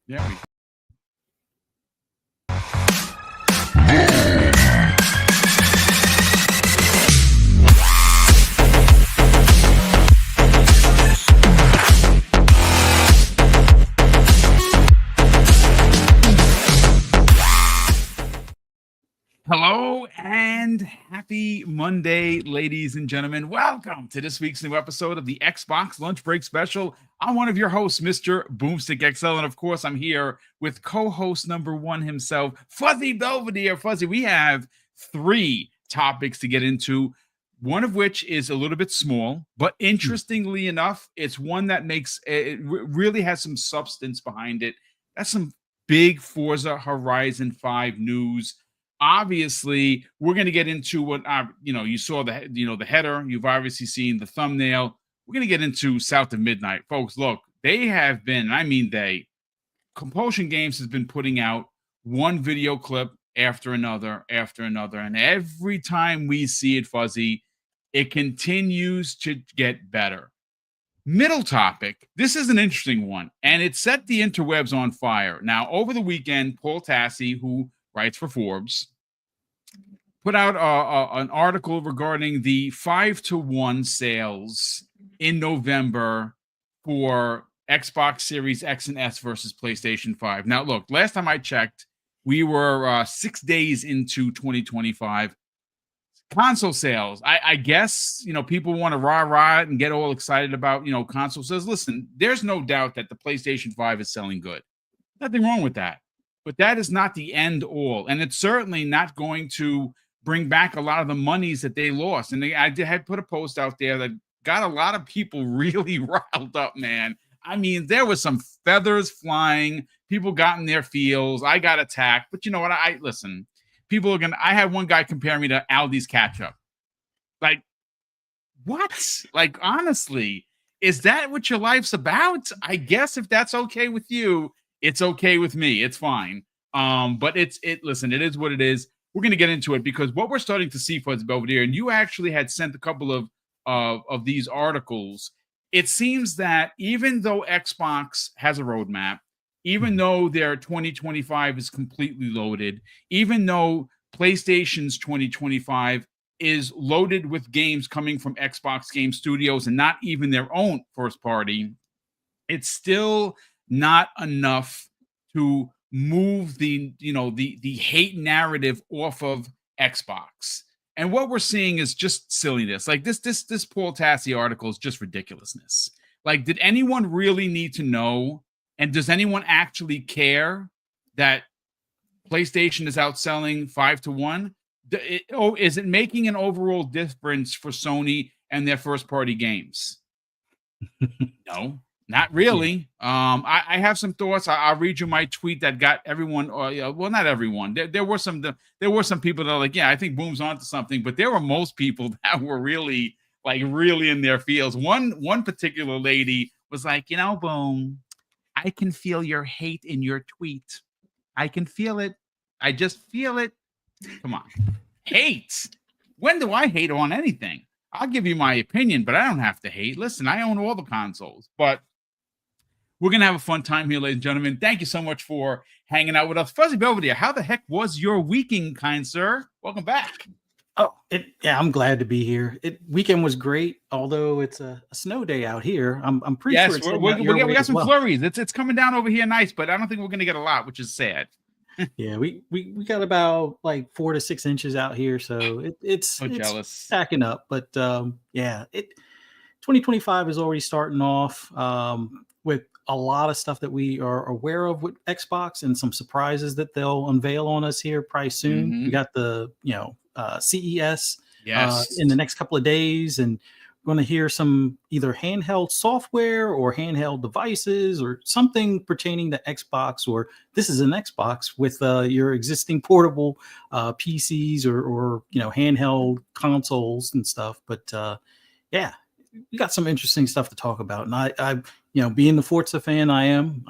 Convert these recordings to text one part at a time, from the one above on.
Yeah. Hello and happy Monday, ladies and gentlemen. Welcome to this week's new episode of the Xbox Lunch Break Special. I'm one of your hosts, Mr. BoomStick XL, and of course, I'm here with co-host number one himself, Fuzzy Belvedere. Fuzzy, we have three topics to get into, one of which is a little bit small, but interestingly enough, it's one that makes it really has some substance behind it. That's some big Forza Horizon 5 news. Obviously, we're going to get into what you saw the header. You've obviously seen the thumbnail. We're going to get into South of Midnight, folks. Look, they have been, I mean, Compulsion Games has been putting out one video clip after another, and every time we see it, Fuzzy, it continues to get better. Middle topic. This is an interesting one, and it set the interwebs on fire. Now, over the weekend, Paul Tassi, who writes for Forbes, put out an article regarding the 5-to-1 sales in November for Xbox Series X and S versus PlayStation 5. Now, look, last time I checked, we were 6 days into 2025. Console sales, I guess, people want to rah and get all excited about, console sales. Listen, there's no doubt that the PlayStation 5 is selling good. Nothing wrong with that. But that is not the end all. And it's certainly not going to bring back a lot of the monies that they lost. And I had put a post out there that got a lot of people really riled up, man. I mean, there was some feathers flying. People got in their feels. I got attacked. But you know what? Listen, people are going to, I had one guy compare me to Aldi's ketchup. Like, what? Like, honestly, is that what your life's about? I guess if that's okay with you, it's okay with me. It's fine. But listen, it is what it is. We're going to get into it because what we're starting to see, Fuzz Belvedere, and you actually had sent a couple of these articles. It seems that even though Xbox has a roadmap, even though their 2025 is completely loaded, even though PlayStation's 2025 is loaded with games coming from Xbox Game Studios and not even their own first party, it's still not enough to move the hate narrative off of Xbox. And what we're seeing is just silliness. Like this Paul Tassi article is just ridiculousness. Like, did anyone really need to know? And does anyone actually care that PlayStation is outselling 5-to-1? Is it making an overall difference for Sony and their first party games? No. Not really. Yeah. I have some thoughts. I'll read you my tweet that got everyone. Well, not everyone. There were some people that are like, yeah, I think Boom's onto something. But there were most people that were really in their feels. One particular lady was like, Boom, I can feel your hate in your tweet. I can feel it. I just feel it. Come on, hate. When do I hate on anything? I'll give you my opinion, but I don't have to hate. Listen, I own all the consoles, but we're going to have a fun time here, ladies and gentlemen. Thank you so much for hanging out with us. Fuzzy Belvedere, how the heck was your weekend, kind sir? Welcome back. Oh, I'm glad to be here. Weekend was great, although it's a snow day out here. I'm pretty sure it's we got some flurries. It's coming down over here nice, but I don't think we're going to get a lot, which is sad. Yeah, we got about 4 to 6 inches out here, so it's jealous. Stacking up. But 2025 is already starting off with a lot of stuff that we are aware of with Xbox and some surprises that they'll unveil on us here probably soon. Mm-hmm. We got the CES in the next couple of days, and we're going to hear some either handheld software or handheld devices or something pertaining to Xbox, or this is an Xbox with your existing portable PCs or handheld consoles and stuff. But we got some interesting stuff to talk about, and I being the Forza fan I'm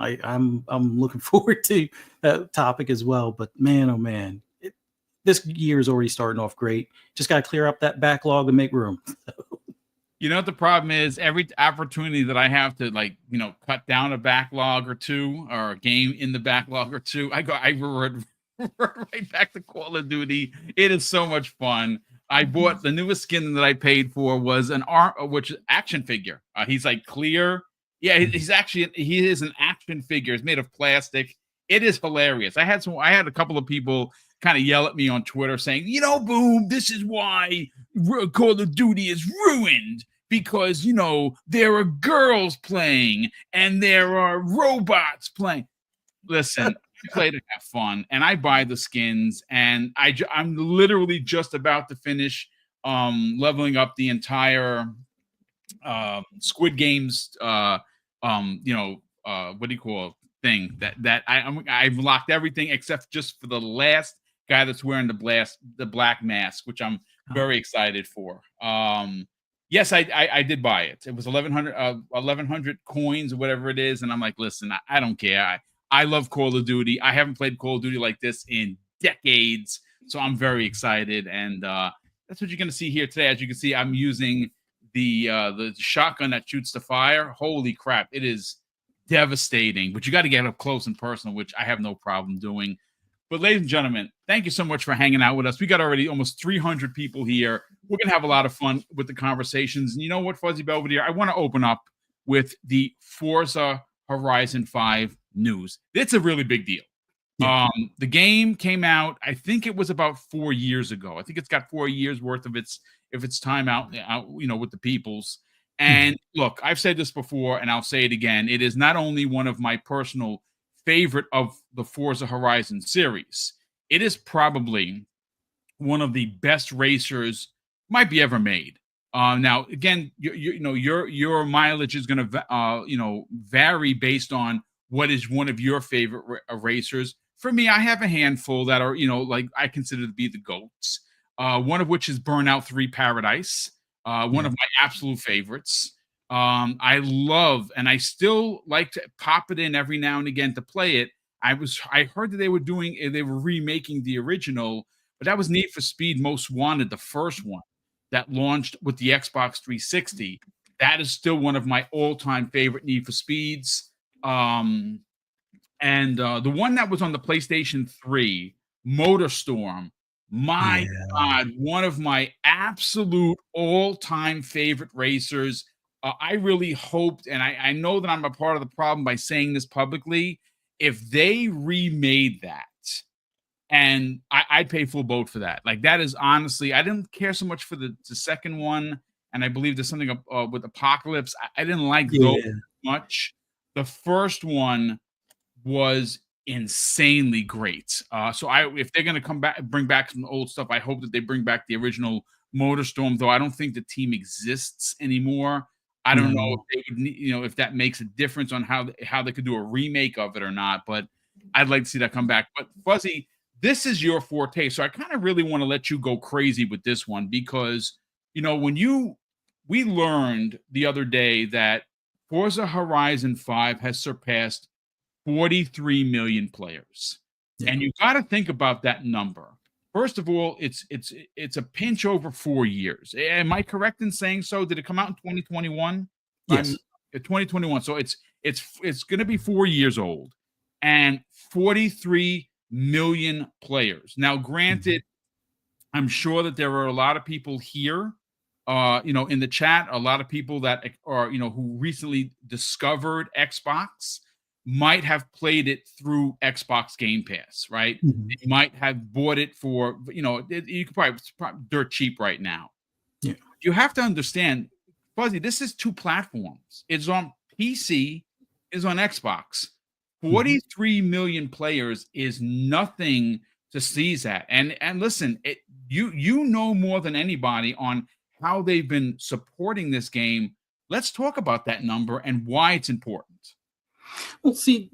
looking forward to that topic as well. But man, oh man, this year is already starting off great. Just got to clear up that backlog and make room. You know what the problem is? Every opportunity that I have to, like, cut down a backlog or two, or a game in the backlog or two, I revert right back to Call of Duty. It is so much fun. I bought the newest skin that I paid for was an art, which action figure. He's like clear. Yeah, he is an action figure. It's made of plastic. It is hilarious. I had a couple of people kind of yell at me on Twitter saying, Boom, this is why Call of Duty is ruined, because there are girls playing and there are robots playing. Listen, I play to have fun, and I buy the skins, and I'm literally just about to finish leveling up the entire Squid Games what do you call it, thing that I've locked everything except just for the last guy that's wearing the black mask, which I'm very excited for. Yes, I did buy it. It was 1100 coins or whatever it is, and I'm like, listen, I don't care. I love Call of Duty. I haven't played Call of Duty like this in decades, so I'm very excited, and that's what you're going to see here today. As you can see, I'm using the shotgun that shoots the fire. Holy crap, it is devastating, but you got to get up close and personal, which I have no problem doing. But ladies and gentlemen, thank you so much for hanging out with us. We got already almost 300 people here. We're going to have a lot of fun with the conversations. And you know what, Fuzzy Belvedere? I want to open up with the Forza Horizon 5 news. It's a really big deal. Yeah. The game came out, I think it was about 4 years ago. I think it's got 4 years worth of its time out, with the peoples. And look, I've said this before, and I'll say it again. It is not only one of my personal favorite of the Forza Horizon series, it is probably one of the best racers might be ever made. Now, again, your mileage is going to vary based on what is one of your favorite racers. For me, I have a handful that are like I consider to be the GOATs. One of which is Burnout 3 Paradise. One of my absolute favorites. I love, and I still like to pop it in every now and again to play it. I heard that they were remaking the original, but that was Need for Speed Most Wanted, the first one that launched with the Xbox 360. That is still one of my all-time favorite Need for Speeds. And the one that was on the PlayStation 3, MotorStorm. My God, one of my absolute all-time favorite racers. I really hoped, and I know that I'm a part of the problem by saying this publicly, if they remade that, and I'd pay full boat for that. Like, that is honestly, I didn't care so much for the second one, and I believe there's something with Apocalypse. I didn't like those much. The first one was insanely great. So if they're going to bring back some old stuff, I hope that they bring back the original MotorStorm, though I don't think the team exists anymore. I don't know if they would, if that makes a difference on how they could do a remake of it or not, but I'd like to see that come back. But Fuzzy, this is your forte, so I kind of really want to let you go crazy with this one, because we learned the other day that Forza Horizon 5 has surpassed 43 million players. Yeah. And you got to think about that number. First of all, it's a pinch over 4 years. Am I correct in saying so? Did it come out in 2021? Yes. 2021. So it's going to be 4 years old, and 43 million players. Now, granted, I'm sure that there are a lot of people here, in the chat, a lot of people that are, who recently discovered Xbox, might have played it through Xbox Game Pass, right? You might have bought it for, you could probably, it's probably dirt cheap right now. Yeah. You have to understand, Fuzzy, this is two platforms. It's on PC, it's on Xbox. 43 million players is nothing to seize at. And listen, you know more than anybody on how they've been supporting this game. Let's talk about that number and why it's important. Well, see,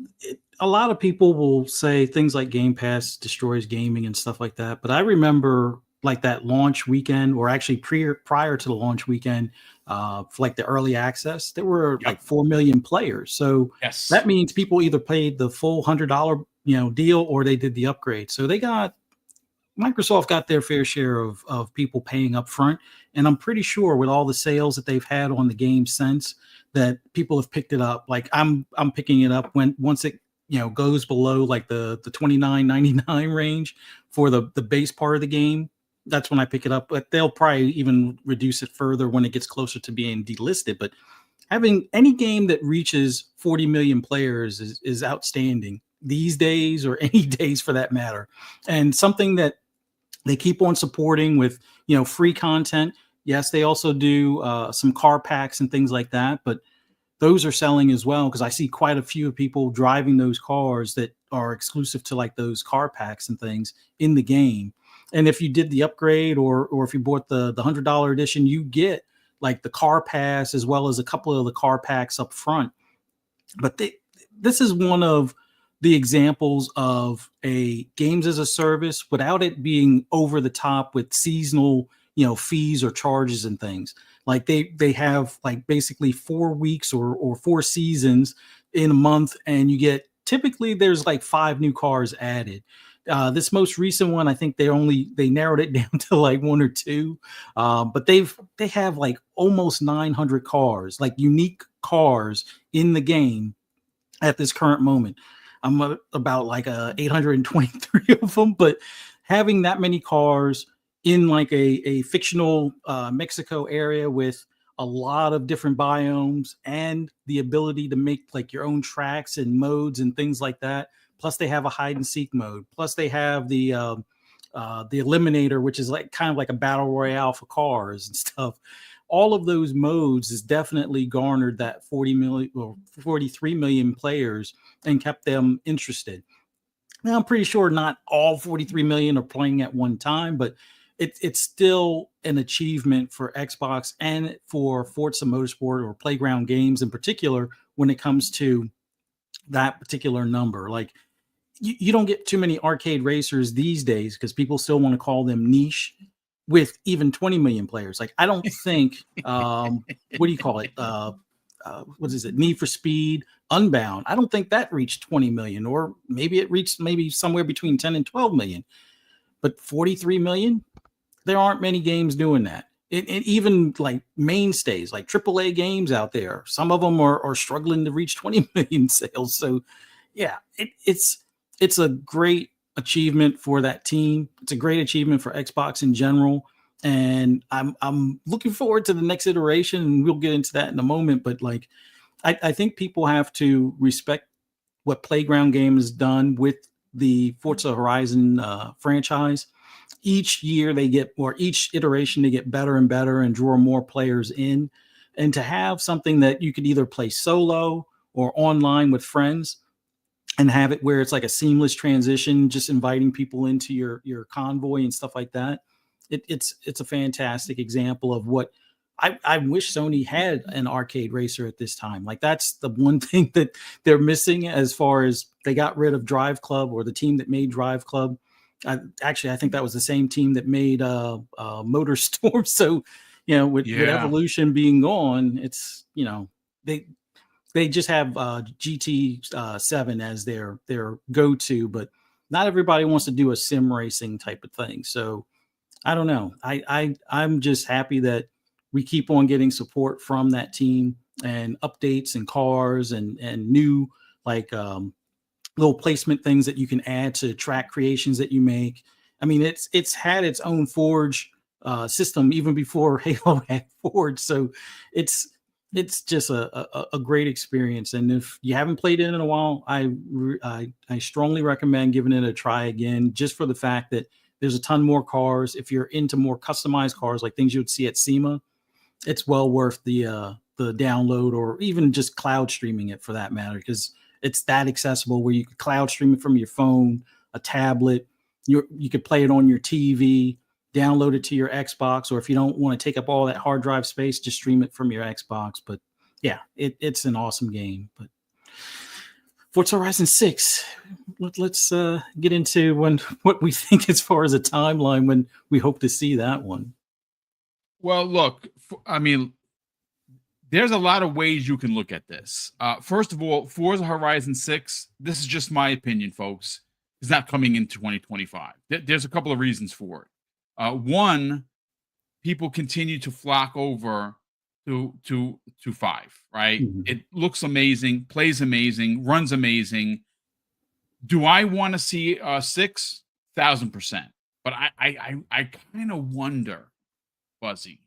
a lot of people will say things like Game Pass destroys gaming and stuff like that. But I remember like that launch weekend, or actually prior to the launch weekend, for like the early access, there were like 4 million players. So that means people either paid the full $100 deal, or they did the upgrade. So Microsoft got their fair share of people paying up front. And I'm pretty sure with all the sales that they've had on the game since, that people have picked it up. Like I'm picking it up once it goes below like the $29.99 range for the base part of the game. That's when I pick it up. But they'll probably even reduce it further when it gets closer to being delisted. But having any game that reaches 40 million players is outstanding these days, or any days for that matter. And something that they keep on supporting with free content. Yes, they also do some car packs and things like that, but those are selling as well, because I see quite a few people driving those cars that are exclusive to like those car packs and things in the game. And if you did the upgrade, or if you bought the $100 edition, you get like the car pass as well as a couple of the car packs up front. But this is one of the examples of a games as a service without it being over the top with seasonal fees or charges and things. Like they have like basically 4 weeks or 4 seasons in a month, and you get, typically there's like 5 new cars added. This most recent one, I think they narrowed it down to like 1 or 2, but they have like almost 900 cars, like unique cars in the game at this current moment. I'm about like 823 of them, but having that many cars in like a fictional Mexico area with a lot of different biomes and the ability to make like your own tracks and modes and things like that. Plus they have a hide and seek mode. Plus they have the eliminator, which is like kind of like a battle royale for cars and stuff. All of those modes has definitely garnered that 40 million or 43 million players and kept them interested. Now, I'm pretty sure not all 43 million are playing at one time, but it's still an achievement for Xbox and for Forza Motorsport or Playground Games in particular when it comes to that particular number. Like you don't get too many arcade racers these days because people still want to call them niche with even 20 million players. Like I don't think what do you call it? What is it? Need for Speed Unbound. I don't think that reached 20 million, or maybe it reached somewhere between 10 and 12 million. But 43 million, there aren't many games doing that. It even like mainstays, like AAA games out there, some of them are struggling to reach 20 million sales. So yeah, it's a great achievement for that team. It's a great achievement for Xbox in general. And I'm looking forward to the next iteration, and we'll get into that in a moment. But like, I think people have to respect what Playground Games has done with the Forza Horizon franchise. Each year they get, or each iteration they get better and better and draw more players in. And to have something that you could either play solo or online with friends, and have it where it's like a seamless transition, just inviting people into your convoy and stuff like that. It's a fantastic example of what I wish Sony had an arcade racer at this time. Like that's the one thing that they're missing, as far as they got rid of Drive Club, or the team that made Drive Club. I think that was the same team that made Motor Storm. So, with Evolution being gone, it's, they just have GT7 as their go-to, but not everybody wants to do a sim racing type of thing. So I don't know. I'm just happy that we keep on getting support from that team, and updates and cars and new like little placement things that you can add to track creations that you make. I mean, it's had its own Forge system even before Halo had Forge. So it's just a great experience. And if you haven't played it in a while, I strongly recommend giving it a try again, just for the fact that there's a ton more cars. If you're into more customized cars, like things you would see at SEMA, it's well worth the download, or even just cloud streaming it for that matter, because it's that accessible where you could cloud stream it from your phone, a tablet. You could play it on your TV, download it to your Xbox, or if you don't want to take up all that hard drive space, just stream it from your Xbox. But yeah, it's an awesome game. But Forza Horizon 6, let's get into what we think as far as a timeline when we hope to see that one. Well, look, I mean, there's a lot of ways you can look at this. First of all, Forza Horizon 6, this is just my opinion, folks, is not coming in 2025. There's a couple of reasons for it. One, people continue to flock over to 5, right? Mhm. It looks amazing, plays amazing, runs amazing. Do I want to see 6? 1,000%. But I kind of wonder, Fuzzy,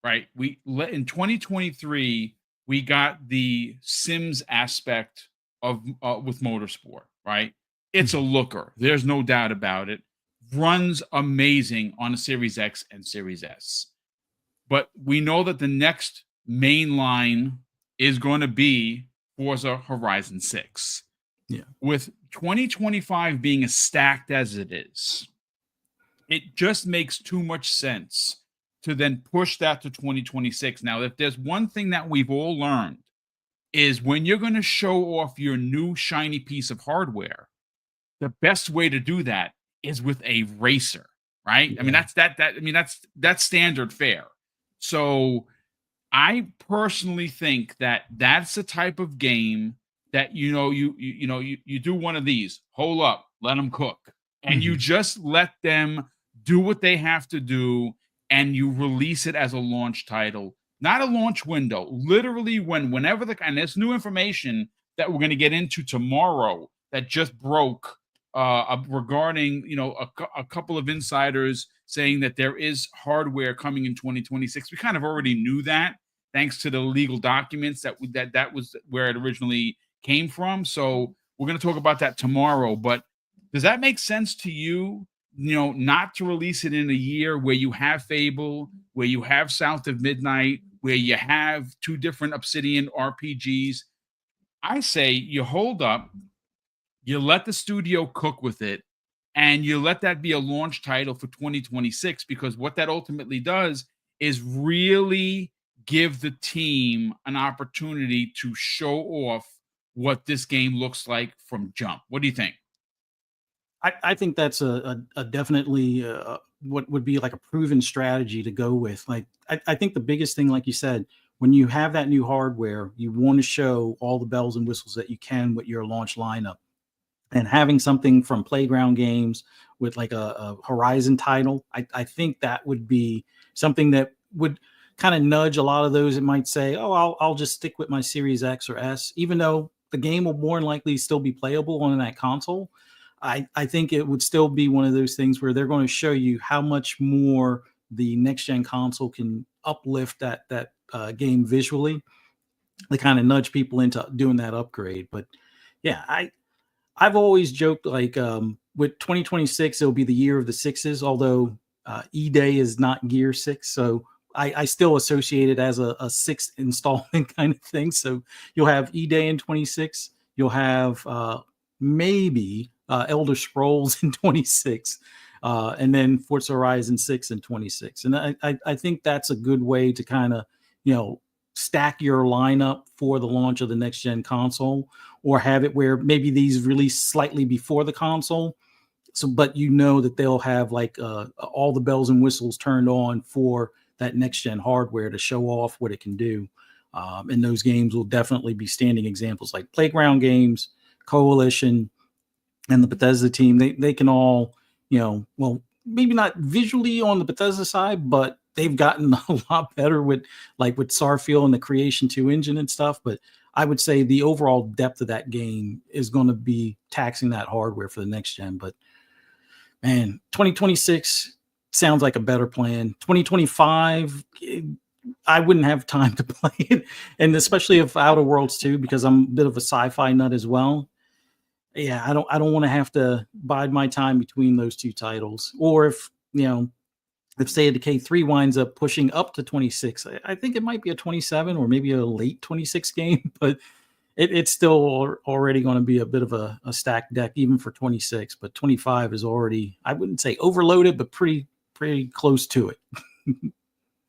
right? In 2023 we got the Sims aspect of with motorsport, right? It's a Mhm. looker. There's no doubt about it. Runs amazing on a Series X and Series S. But we know that the next main line is going to be Forza Horizon 6. Yeah. With 2025 being as stacked as it is, it just makes too much sense to then push that to 2026. Now, if there's one thing that we've all learned is when you're going to show off your new shiny piece of hardware, the best way to do that is with a racer, right? I mean, Yeah. that's standard fare. So I personally think that that's the type of game that you do one of these, hold up, let them cook, and you Mhm. just let them do what they have to do, and you release it as a launch title, not a launch window. Literally, whenever and there's new information that we're going to get into tomorrow that just broke regarding a couple of insiders saying that there is hardware coming in 2026. We kind of already knew that thanks to the legal documents that was where it originally came from. So we're going to talk about that tomorrow. But does that make sense to you? Not to release it in a year where you have Fable, where you have South of Midnight, where you have two different Obsidian RPGs. I say you hold up, you let the studio cook with it, and you let that be a launch title for 2026, because what that ultimately does is really give the team an opportunity to show off what this game looks like from jump. What do you think? I think that's a definitely what would be like a proven strategy to go with. Like, I think the biggest thing, like you said, when you have that new hardware, you want to show all the bells and whistles that you can with your launch lineup. And having something from Playground Games with like a Horizon title, I think that would be something that would kind of nudge a lot of those that might say, "Oh, I'll just stick with my Series X or S," even though the game will more than likely still be playable on that console. I think it would still be one of those things where they're going to show you how much more the next gen console can uplift that game visually. They kind of nudge people into doing that upgrade. But yeah, I've always joked like with 2026, it'll be the year of the sixes, although E Day is not Gear 6. So I still associate it as a sixth installment kind of thing. So you'll have E Day in 26. You'll have maybe Elder Scrolls in 26. And then Forza Horizon 6 in 26. And I think that's a good way to kind of, you know, stack your lineup for the launch of the next gen console, or have it where maybe these release slightly before the console. So, but you know that they'll have like all the bells and whistles turned on for that next gen hardware to show off what it can do. And those games will definitely be standing examples like Playground Games, Coalition, and the Bethesda team. They can all, you know, well, maybe not visually on the Bethesda side, but they've gotten a lot better with like with Starfield and the Creation 2 engine and stuff. But I would say the overall depth of that game is going to be taxing that hardware for the next gen. But man, 2026 sounds like a better plan. 2025, I wouldn't have time to play it. And especially if Outer Worlds 2, because I'm a bit of a sci-fi nut as well. Yeah, I don't want to have to bide my time between those two titles. Or if, you know, if State of Decay 3 winds up pushing up to 26, I think it might be a 27 or maybe a late 26 game, but it's still already going to be a bit of a stacked deck even for 26. But 25 is already, I wouldn't say overloaded, but pretty close to it.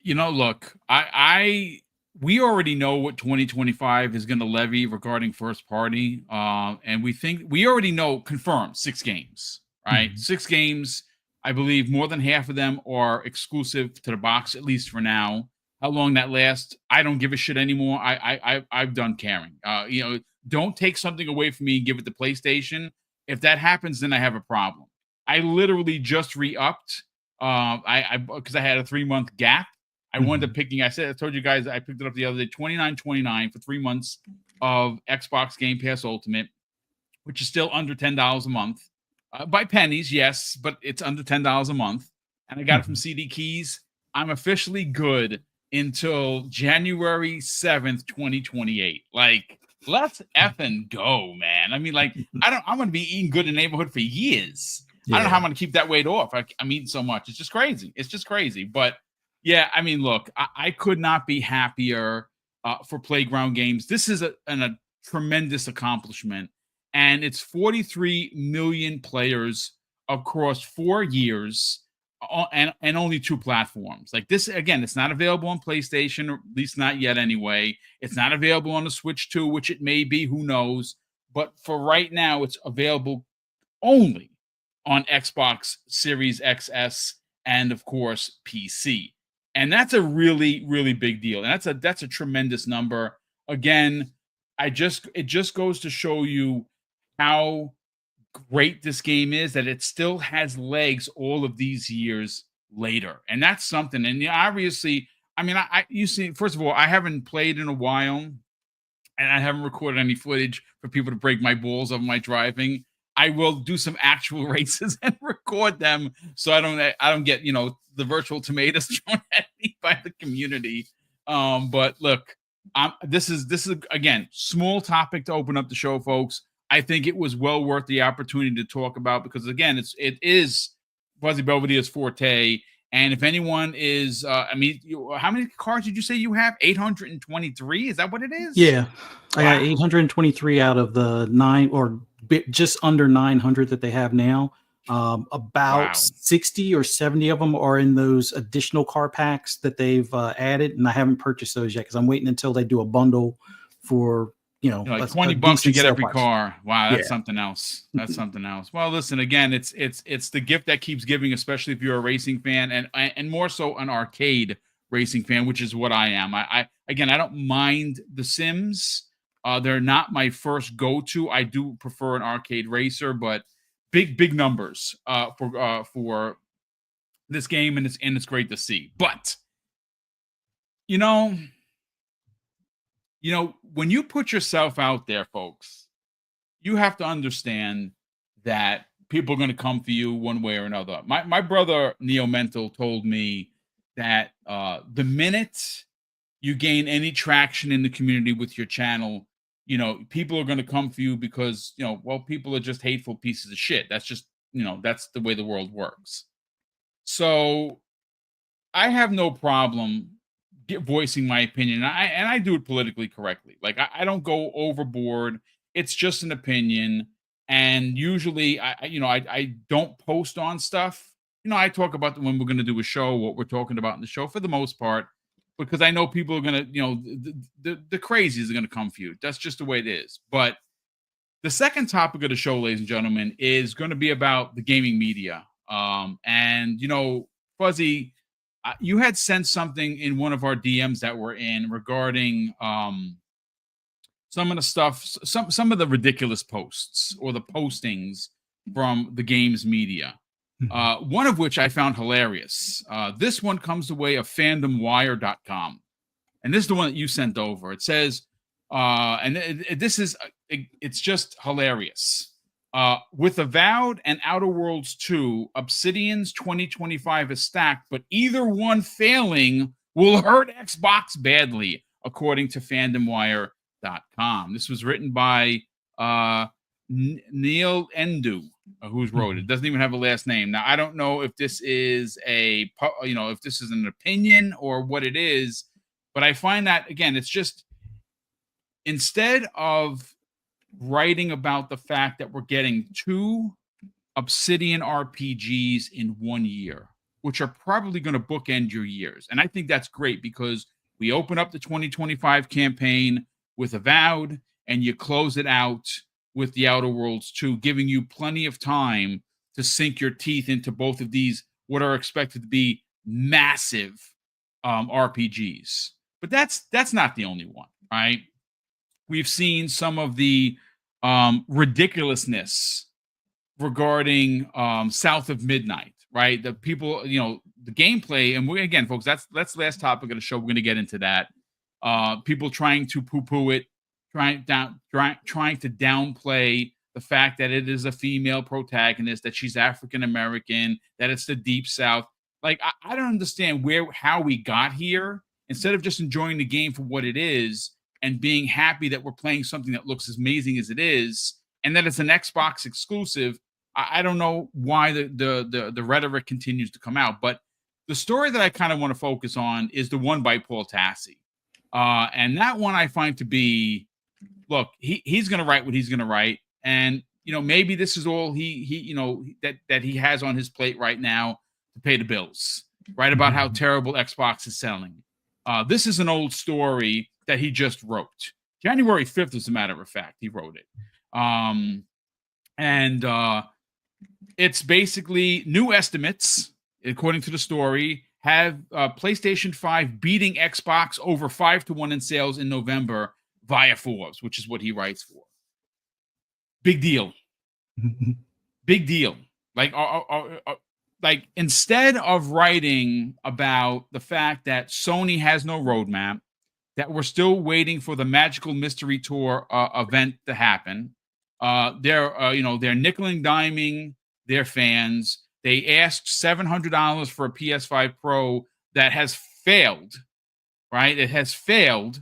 Look, I we already know what 2025 is going to levy regarding first party, and we already know confirmed 6 games, right? Mhm. 6 games. I believe more than half of them are exclusive to the box, at least for now. How long that lasts, I don't give a shit anymore. I've done caring. Don't take something away from me and give it to PlayStation. If that happens, then I have a problem. I literally just re-upped I because I had a 3-month gap. I wound up picking. I told you guys I picked it up the other day, $29.29 for 3 months of Xbox Game Pass Ultimate, which is still under $10 a month. By pennies, yes, but it's under $10 a month. And I got it from CD Keys. I'm officially good until January 7th, 2028. Like, let's effing go, man. I mean, like, I'm going to be eating good in the neighborhood for years. I don't know how I'm going to keep that weight off. I'm eating so much. It's just crazy. It's just crazy. But yeah, I mean, look, I could not be happier for Playground Games. This is a tremendous accomplishment. And it's 43 million players across 4 years and only 2 platforms. Like this, again, it's not available on PlayStation, or at least not yet anyway. It's not available on the Switch 2, which it may be, who knows. But for right now, it's available only on Xbox Series XS and, of course, PC. And that's a really, really big deal. And that's a tremendous number. Again, it just goes to show you how great this game is, that it still has legs all of these years later. And that's something. And obviously, I mean, you see, first of all, I haven't played in a while, and I haven't recorded any footage for people to break my balls of my driving. I will do some actual races and record them so I don't get, the virtual tomatoes thrown at me by the community. But look, this is again, small topic to open up the show, folks. I think it was well worth the opportunity to talk about because, again, it is Fuzzy Belvedere's forte. And if anyone is, how many cars did you say you have? 823? Is that what it is? Yeah. Wow. I got 823 out of the 9 or just under 900 that they have now. About 60 or 70 of them are in those additional car packs that they've added. And I haven't purchased those yet because I'm waiting until they do a bundle for, like $20 to get every car. Wow, that's something else. That's something else. Well, listen, again, it's the gift that keeps giving, especially if you're a racing fan and more so an arcade racing fan, which is what I am. I don't mind the Sims. They're not my first go-to. I do prefer an arcade racer, but big numbers for this game, and it's great to see. But when you put yourself out there, folks, you have to understand that people are going to come for you one way or another. My brother, Neo Mental, told me that the minute you gain any traction in the community with your channel, people are going to come for you because, people are just hateful pieces of shit. That's just, that's the way the world works. So I have no problem voicing my opinion. And I do it politically correctly. Like I don't go overboard. It's just an opinion. And usually I don't post on stuff. I talk about when we're going to do a show, what we're talking about in the show for the most part, because I know people are going to, the crazies are going to come for you. That's just the way it is. But the second topic of the show, ladies and gentlemen, is going to be about the gaming media. And Fuzzy, you had sent something in one of our DMs that we're in regarding some of the stuff, some of the ridiculous posts or the postings from the games media. One of which I found hilarious. This one comes the way of fandomwire.com. And this is the one that you sent over. It says, it's just hilarious. With Avowed and Outer Worlds 2, Obsidian's 2025 is stacked, but either one failing will hurt Xbox badly, according to fandomwire.com. This was written by Neil Endu, who's wrote it. Doesn't even have a last name. Now, I don't know if this is if this is an opinion or what it is, but I find that, again, it's just, instead of writing about the fact that we're getting 2 Obsidian RPGs in 1 year, which are probably going to bookend your years. And I think that's great because we open up the 2025 campaign with Avowed and you close it out with the Outer Worlds 2, giving you plenty of time to sink your teeth into both of these, what are expected to be massive RPGs. But that's not the only one, right? We've seen some of the ridiculousness regarding South of Midnight, right? The people, the gameplay, and again, folks, that's the last topic of the show. We're going to get into that. People trying to poo-poo it, trying to downplay the fact that it is a female protagonist, that she's African American, that it's the Deep South. Like, I don't understand how we got here. Instead of just enjoying the game for what it is and being happy that we're playing something that looks as amazing as it is, and that it's an Xbox exclusive, I don't know why the rhetoric continues to come out. But the story that I kind of want to focus on is the one by Paul Tassi. And that one I find to be, look, he's going to write what he's going to write. And, maybe this is all that he has on his plate right now to pay the bills, right? About how terrible Xbox is selling. This is an old story that he just wrote. January 5th, as a matter of fact, he wrote it. And it's basically new estimates, according to the story, have PlayStation 5 beating Xbox over 5-1 in sales in November via Forbes, which is what he writes for. Big deal. Big deal. Like, instead of writing about the fact that Sony has no roadmap, that we're still waiting for the Magical Mystery Tour event to happen, they're nickel and diming their fans. They asked $700 for a PS5 Pro that has failed, right? It has failed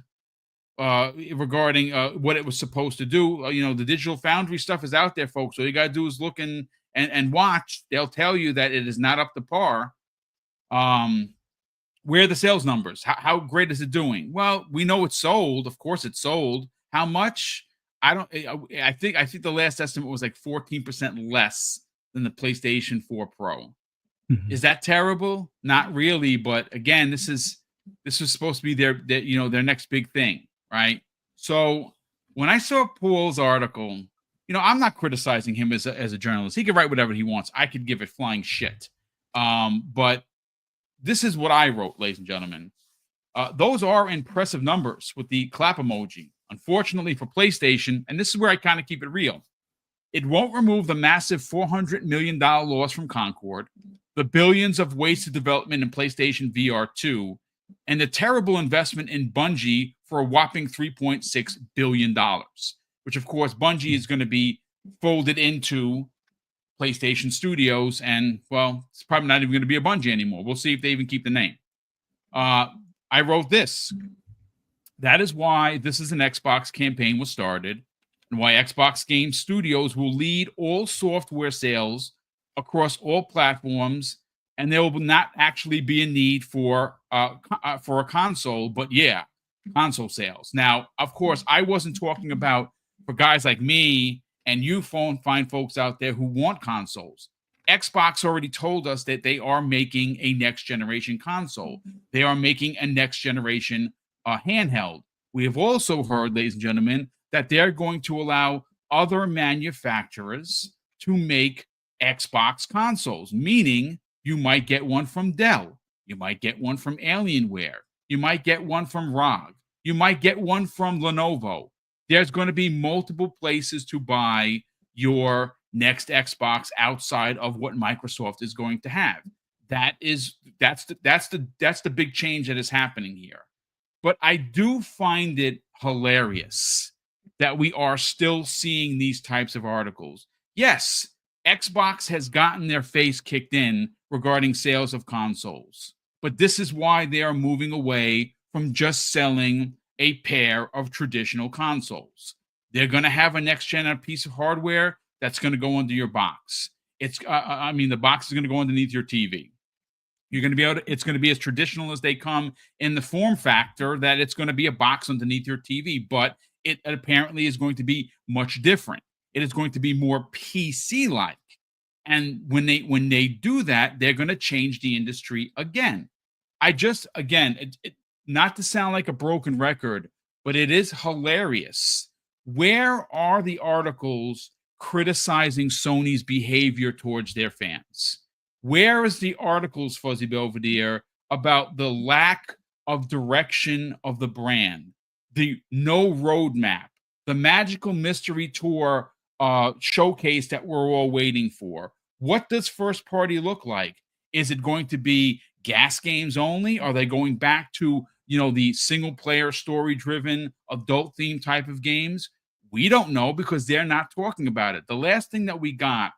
regarding what it was supposed to do. The Digital Foundry stuff is out there, folks. All you got to do is look and watch. They'll tell you that it is not up to par. Where are the sales numbers? How great is it doing? Well, we know it's sold. Of course it's sold. How much? I think the last estimate was like 14% less than the PlayStation 4 Pro. Is that terrible? Not really, but again, this is supposed to be their next big thing, right? So when I saw Paul's article, I'm not criticizing him as a journalist. He can write whatever he wants. I could give it flying shit. But this is what I wrote, ladies and gentlemen. Those are impressive numbers with the clap emoji. Unfortunately for PlayStation, and this is where I kind of keep it real, it won't remove the massive $400 million loss from Concord, the billions of wasted development in PlayStation VR 2, and the terrible investment in Bungie for a whopping $3.6 billion, which, of course, Bungie is going to be folded into PlayStation Studios, and, well, it's probably not even going to be a Bungie anymore. We'll see if they even keep the name. I wrote this. That is why This Is an Xbox campaign was started, and why Xbox Game Studios will lead all software sales across all platforms, and there will not actually be a need for a console, but yeah, console sales. Now, of course, I wasn't talking about for guys like me and you fine folks out there who want consoles. Xbox already told us that they are making a next generation console. They are making a next generation handheld. We have also heard, ladies and gentlemen, that they're going to allow other manufacturers to make Xbox consoles, meaning you might get one from Dell, you might get one from Alienware, you might get one from ROG, you might get one from Lenovo. There's going to be multiple places to buy your next Xbox outside of what Microsoft is going to have. That's the big change that is happening here. But I do find it hilarious that we are still seeing these types of articles. Yes, Xbox has gotten their face kicked in regarding sales of consoles, but this is why they are moving away from just selling a pair of traditional consoles. They're going to have a next-gen piece of hardware that's going to go under your box. The box is going to go underneath your TV. You're going to be able to, it's going to be as traditional as they come in the form factor, that it's going to be a box underneath your TV, but it apparently is going to be much different. It is going to be more PC-like. And when they do that, they're going to change the industry again. Not to sound like a broken record, but it is hilarious. Where are the articles criticizing Sony's behavior towards their fans? Where is the articles, Fuzzy Belvedere, about the lack of direction of the brand, the no roadmap, the Magical Mystery Tour showcase that we're all waiting for? What does first party look like? Is it going to be gas games only? Are they going back to, the single player story driven adult theme type of games? We don't know because they're not talking about it. The last thing that we got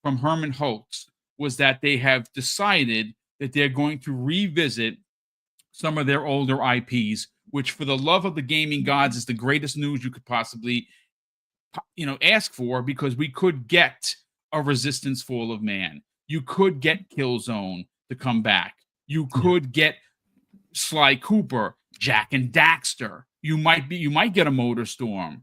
from Herman Holtz was that they have decided that they're going to revisit some of their older IPs, which for the love of the gaming gods is the greatest news you could possibly ask for, because we could get a Resistance Fall of Man. You could get Killzone to come back. You could get Sly Cooper, Jack and Daxter. You might get a MotorStorm.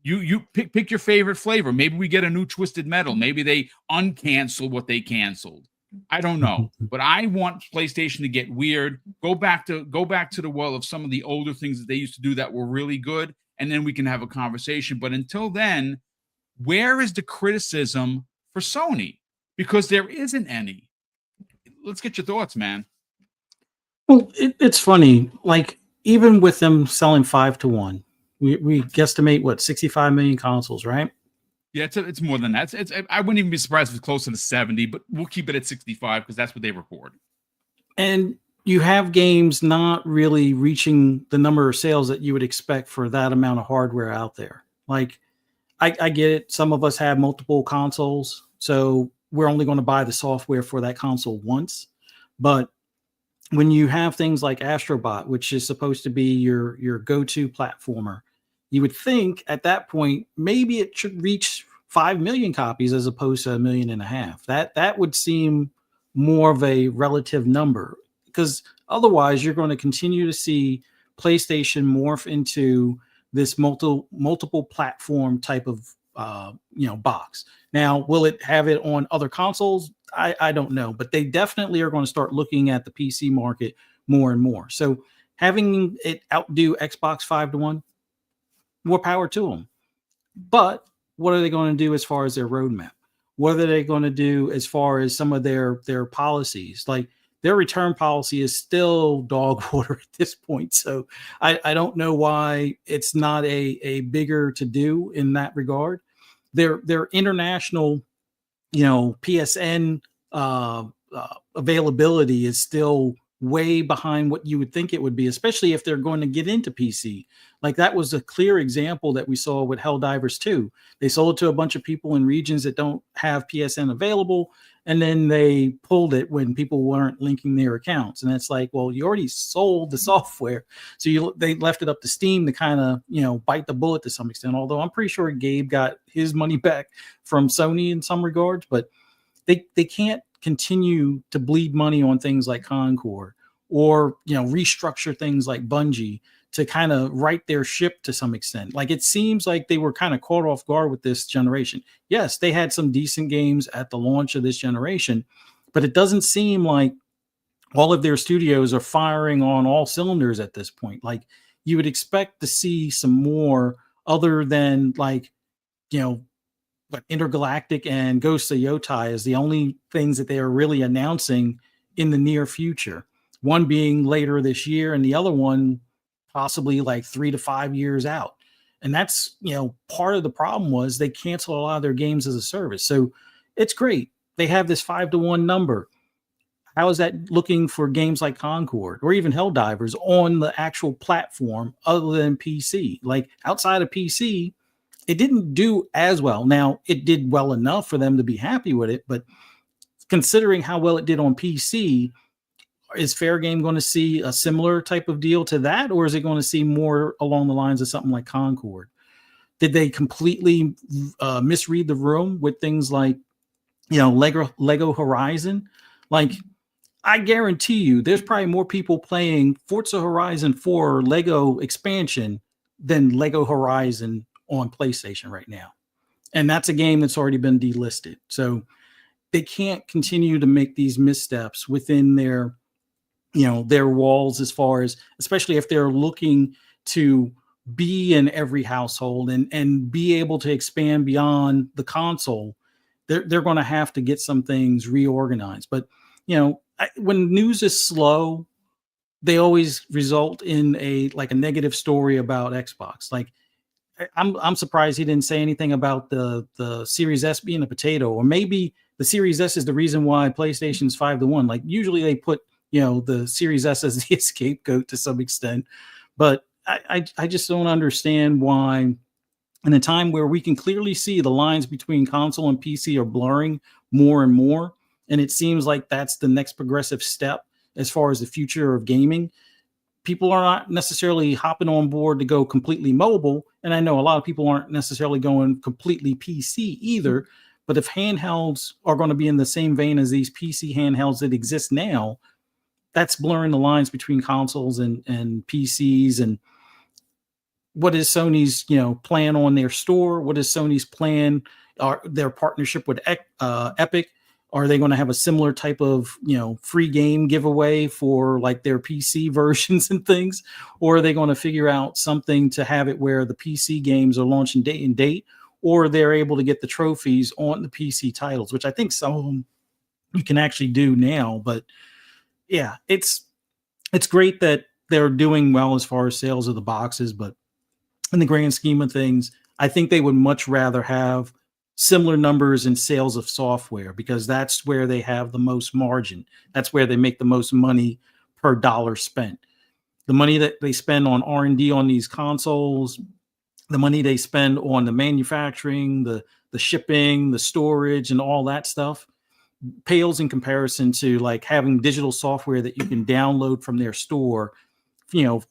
You pick your favorite flavor. Maybe we get a new Twisted Metal. Maybe they uncancel what they canceled. I don't know, but I want PlayStation to get weird. Go back to the well of some of the older things that they used to do that were really good, and then we can have a conversation. But until then, where is the criticism for Sony? Because there isn't any. Let's get your thoughts, man. Well, it's funny. Like, even with them selling 5-1, we guesstimate what, 65 million consoles, right? Yeah, it's more than that. I wouldn't even be surprised if it's closer to 70, but we'll keep it at 65 because that's what they report. And you have games not really reaching the number of sales that you would expect for that amount of hardware out there. Like, I get it. Some of us have multiple consoles, so we're only going to buy the software for that console once. But when you have things like Astrobot, which is supposed to be your go-to platformer, you would think at that point maybe it should reach 5 million copies as opposed to 1.5 million. That would seem more of a relative number, because otherwise you're going to continue to see PlayStation morph into this multiple platform type of box. Now, will it have it on other consoles? I don't know, but they definitely are going to start looking at the PC market more and more. So having it outdo Xbox 5-1, more power to them. But what are they going to do as far as their roadmap? What are they going to do as far as some of their policies? Like, their return policy is still dog water at this point. So I don't know why it's not a bigger to do in that regard. Their international, PSN availability is still way behind what you would think it would be, especially if they're going to get into PC. Like, that was a clear example that we saw with Helldivers 2. They sold it to a bunch of people in regions that don't have PSN available, and then they pulled it when people weren't linking their accounts. And it's like, well, you already sold the software, so they left it up to Steam to kind of bite the bullet to some extent. Although I'm pretty sure Gabe got his money back from Sony in some regards, but they can't continue to bleed money on things like Concord, or restructure things like Bungie to kind of right their ship to some extent. Like, it seems like they were kind of caught off guard with this generation. Yes, they had some decent games at the launch of this generation, but it doesn't seem like all of their studios are firing on all cylinders at this point. Like, you would expect to see some more other than but Intergalactic and Ghosts of Yotai is the only things that they are really announcing in the near future. One being later this year, and the other one possibly like 3 to 5 years out. And that's, part of the problem was they canceled a lot of their games as a service. So it's great. They have this 5-1 number. How is that looking for games like Concord or even Helldivers on the actual platform other than PC? Like, outside of PC, it didn't do as well. Now, it did well enough for them to be happy with it, but considering how well it did on PC, is Fair Game going to see a similar type of deal to that, or is it going to see more along the lines of something like Concord? Did they completely misread the room with things like, Lego Horizon? Like, I guarantee you there's probably more people playing Forza Horizon 4 Lego expansion than Lego Horizon on PlayStation right now. And that's a game that's already been delisted. So they can't continue to make these missteps within their walls, as far as, especially if they're looking to be in every household and be able to expand beyond the console. They're going to have to get some things reorganized. But, when news is slow, they always result in a negative story about Xbox. Like, I'm surprised he didn't say anything about the Series S being a potato, or maybe the Series S is the reason why PlayStation's 5-1. Like usually they put, the Series S as the scapegoat to some extent, but I just don't understand why in a time where we can clearly see the lines between console and PC are blurring more and more, and it seems like that's the next progressive step as far as the future of gaming. People are not necessarily hopping on board to go completely mobile, and I know a lot of people aren't necessarily going completely PC either. But if handhelds are going to be in the same vein as these PC handhelds that exist now, that's blurring the lines between consoles and PCs. And what is Sony's plan on their store? What is Sony's plan? Their partnership with Epic? Are they going to have a similar type of free game giveaway for like their PC versions and things, or are they going to figure out something to have it where the PC games are launching date and date, or they're able to get the trophies on the PC titles, which I think some of them you can actually do now. But yeah, it's great that they're doing well as far as sales of the boxes, but in the grand scheme of things, I think they would much rather have similar numbers in sales of software, because that's where they have the most margin. That's where they make the most money per dollar spent. The money that they spend on R&D on these consoles, the money they spend on the manufacturing, the shipping, the storage, and all that stuff pales in comparison to like having digital software that you can download from their store,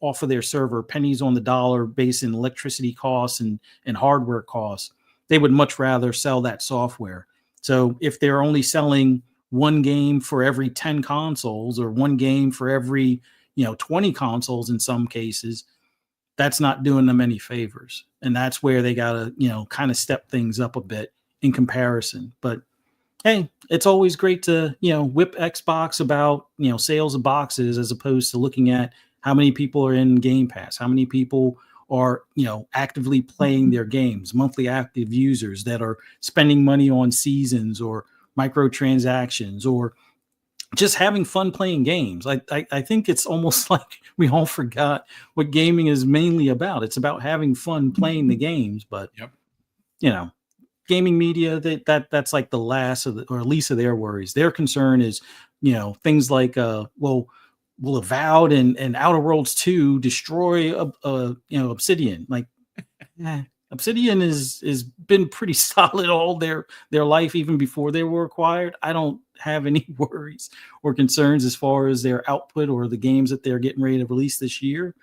off of their server, pennies on the dollar based in electricity costs and hardware costs. They would much rather sell that software. So if they're only selling one game for every 10 consoles, or one game for every 20 consoles in some cases, that's not doing them any favors. And that's where they got to kind of step things up a bit in comparison. But hey, it's always great to whip Xbox about sales of boxes, as opposed to looking at how many people are in Game Pass, how many people are actively playing their games, monthly active users that are spending money on seasons or microtransactions, or just having fun playing games. I think it's almost like we all forgot what gaming is mainly about. It's about having fun playing the games. But Yep. Gaming media, that's like the last of or least of their worries. Their concern is things like will Avowed and Outer Worlds 2 destroy Obsidian? Like, Obsidian is been pretty solid all their life, even before they were acquired. I don't have any worries or concerns as far as their output or the games that they're getting ready to release this year.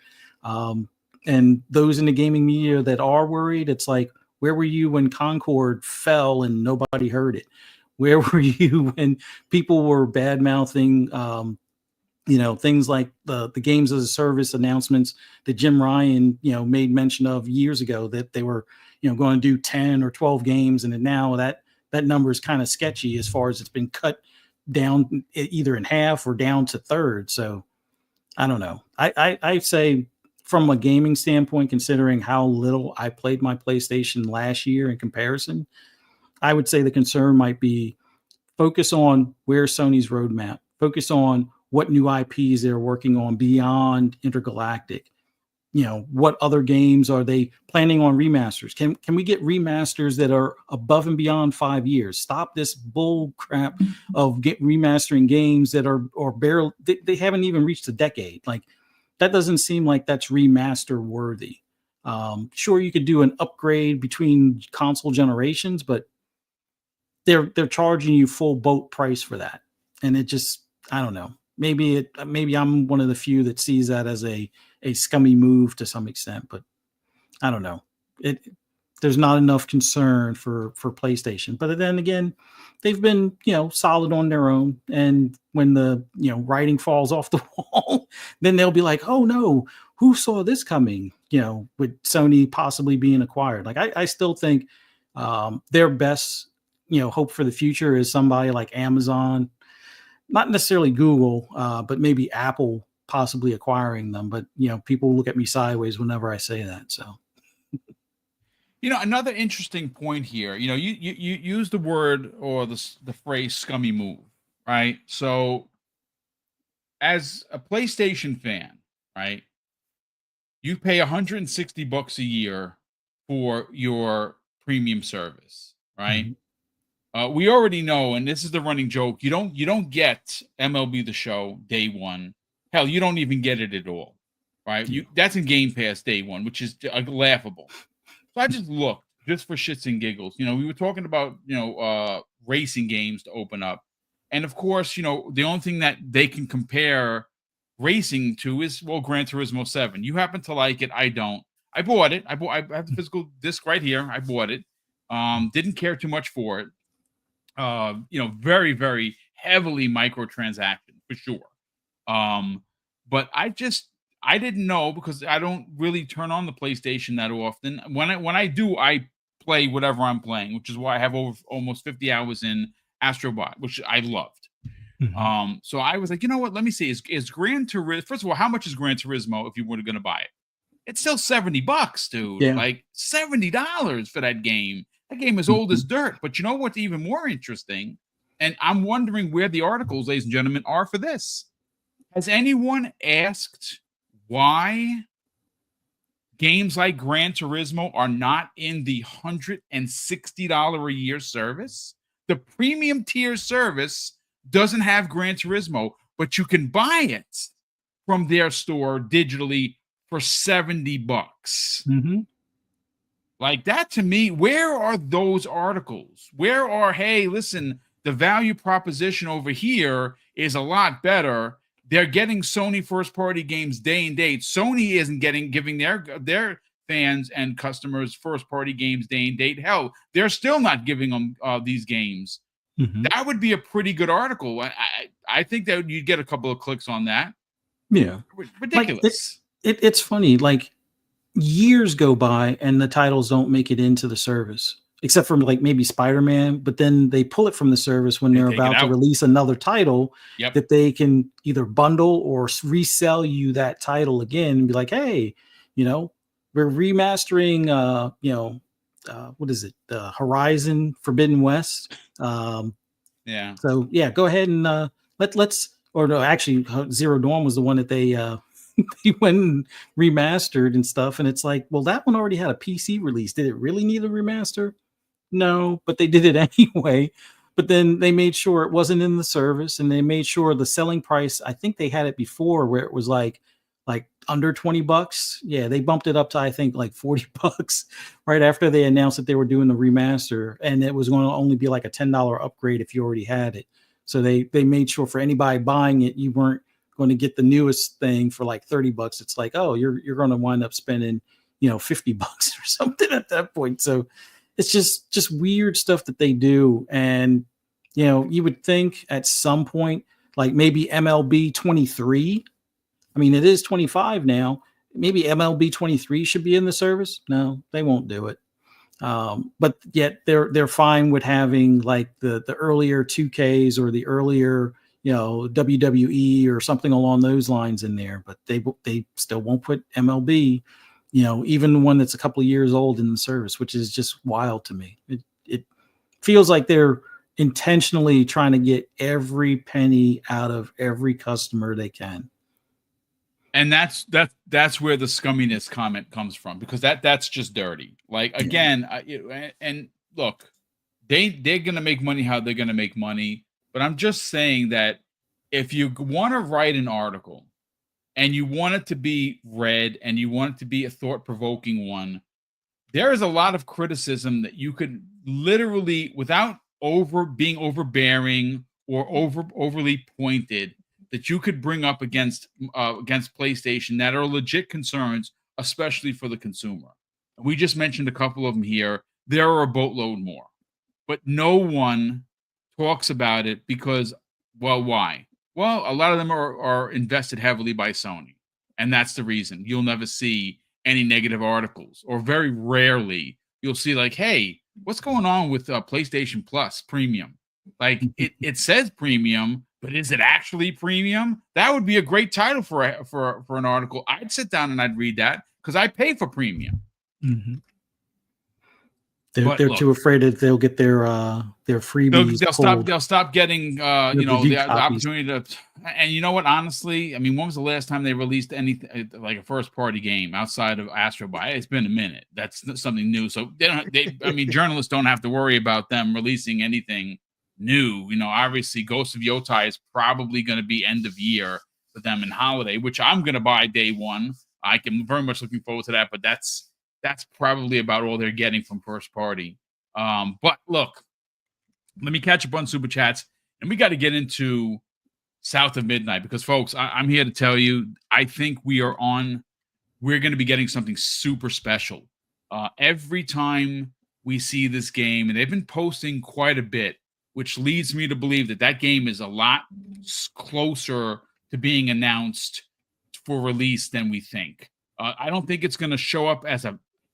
And those in the gaming media that are worried, it's like, where were you when Concord fell and nobody heard it? Where were you when people were bad mouthing things like the games as a service announcements that Jim Ryan made mention of years ago, that they were going to do 10 or 12 games, and then now that number is kind of sketchy as far as it's been cut down either in half or down to third. So I don't know. I say, from a gaming standpoint, considering how little I played my PlayStation last year in comparison, I would say the concern might be focus on where's Sony's roadmap, focus on what new IPs they're working on beyond Intergalactic. What other games are they planning on remasters? Can we get remasters that are above and beyond 5 years? Stop this bull crap of remastering games that are or barely they haven't even reached a decade. Like, that doesn't seem like that's remaster worthy. Sure, you could do an upgrade between console generations, but they're charging you full boat price for that, and it just, I don't know. Maybe I'm one of the few that sees that as a scummy move to some extent, but I don't know. There's not enough concern for PlayStation. But then again, they've been solid on their own, and when the writing falls off the wall, then they'll be like, oh no, who saw this coming? With Sony possibly being acquired. Like, I still think their best hope for the future is somebody like Amazon, not necessarily Google, but maybe Apple possibly acquiring them. But people look at me sideways whenever I say that. So Another interesting point here. You use the word or the phrase "scummy move," right? So, as a PlayStation fan, right, you pay $160 a year for your premium service, right? Mhm. We already know, and this is the running joke. You don't get MLB The Show day one. Hell, you don't even get it at all, right? That's in Game Pass day one, which is laughable. So I just looked just for shits and giggles. We were talking about racing games to open up, and of course, the only thing that they can compare racing to is Gran Turismo 7. You happen to like it, I don't. I bought it. I have the physical disc right here. I bought it. Didn't care too much for it. Very, very heavily microtransaction for sure. But I didn't know, because I don't really turn on the PlayStation that often. When I do, I play whatever I'm playing, which is why I have almost 50 hours in Astrobot, which I loved. So I was like, you know what? Let me see. Is Gran Turismo? First of all, how much is Gran Turismo if you were going to buy it? It's still $70, dude. Yeah. Like $70 for that game. That game is old as dirt. But you know what's even more interesting? And I'm wondering where the articles, ladies and gentlemen, are for this. Has anyone asked why games like Gran Turismo are not in the $160 a year service? The premium tier service doesn't have Gran Turismo, but you can buy it from their store digitally for $70. Like that, to me, where are those articles? Where are, hey, listen, the value proposition over here is a lot better. They're getting Sony first-party games day and date. Sony isn't giving their fans and customers first-party games day and date. Hell, they're still not giving them these games. That would be a pretty good article. I think that you'd get a couple of clicks on that. Yeah, ridiculous. Like it's funny. Like years go by and the titles don't make it into the service, except for like maybe Spider-Man. But then they pull it from the service when they're about to release another title that they can either bundle or resell you that title again and be like, hey, we're remastering, what is it? Horizon Forbidden West. So yeah, go ahead and let's. Or no, actually, Zero Dawn was the one that they went and remastered and stuff. And it's like, well, that one already had a PC release. Did it really need a remaster? No, but they did it anyway. But then they made sure it wasn't in the service, and they made sure the selling price. I think they had it before where it was like under $20. Yeah, they bumped it up to I think like $40 right after they announced that they were doing the remaster, and it was going to only be like a $10 upgrade if you already had it. So they made sure for anybody buying it, you weren't going to get the newest thing for like $30. It's like, oh, you're going to wind up spending, $50 or something at that point. So it's just weird stuff that they do. And, you would think at some point, like maybe MLB 23, I mean, it is 25 now. Maybe MLB 23 should be in the service. No, they won't do it. But yet they're fine with having like the earlier 2Ks or the earlier, WWE or something along those lines in there, but they still won't put MLB, even one that's a couple of years old in the service, which is just wild to me. It feels like they're intentionally trying to get every penny out of every customer they can. And that's where the scumminess comment comes from, because that's just dirty. Like, again, and look, they're gonna make money how they're gonna make money. But I'm just saying that if you want to write an article and you want it to be read and you want it to be a thought-provoking one, there is a lot of criticism that you could literally, without being overbearing or overly pointed, that you could bring up against PlayStation that are legit concerns, especially for the consumer. We just mentioned a couple of them here. There are a boatload more, but no one talks about it because, well, why? Well, a lot of them are invested heavily by Sony, and that's the reason. You'll never see any negative articles, or very rarely you'll see like, hey, what's going on with PlayStation Plus Premium? Like it says premium, but is it actually premium? That would be a great title for an article. I'd sit down and I'd read that because I pay for premium. They're look, too afraid that they'll get their freebies pulled. they'll stop getting Review the copies. opportunity to. And you know what, honestly, I mean, when was the last time they released anything like a first party game outside of Astro Boy? It's been a minute. That's something new. So I mean, journalists don't have to worry about them releasing anything new. Obviously Ghost of Yotai is probably going to be end of year for them in holiday, which I'm going to buy day one. I can very much looking forward to that, but that's probably about all they're getting from first party. But look, let me catch up on super chats, and we got to get into South of Midnight because, folks, I'm here to tell you, I think we're going to be getting something super special. Every time we see this game, and they've been posting quite a bit, which leads me to believe that game is a lot closer to being announced for release than we think. I don't think it's going to show up as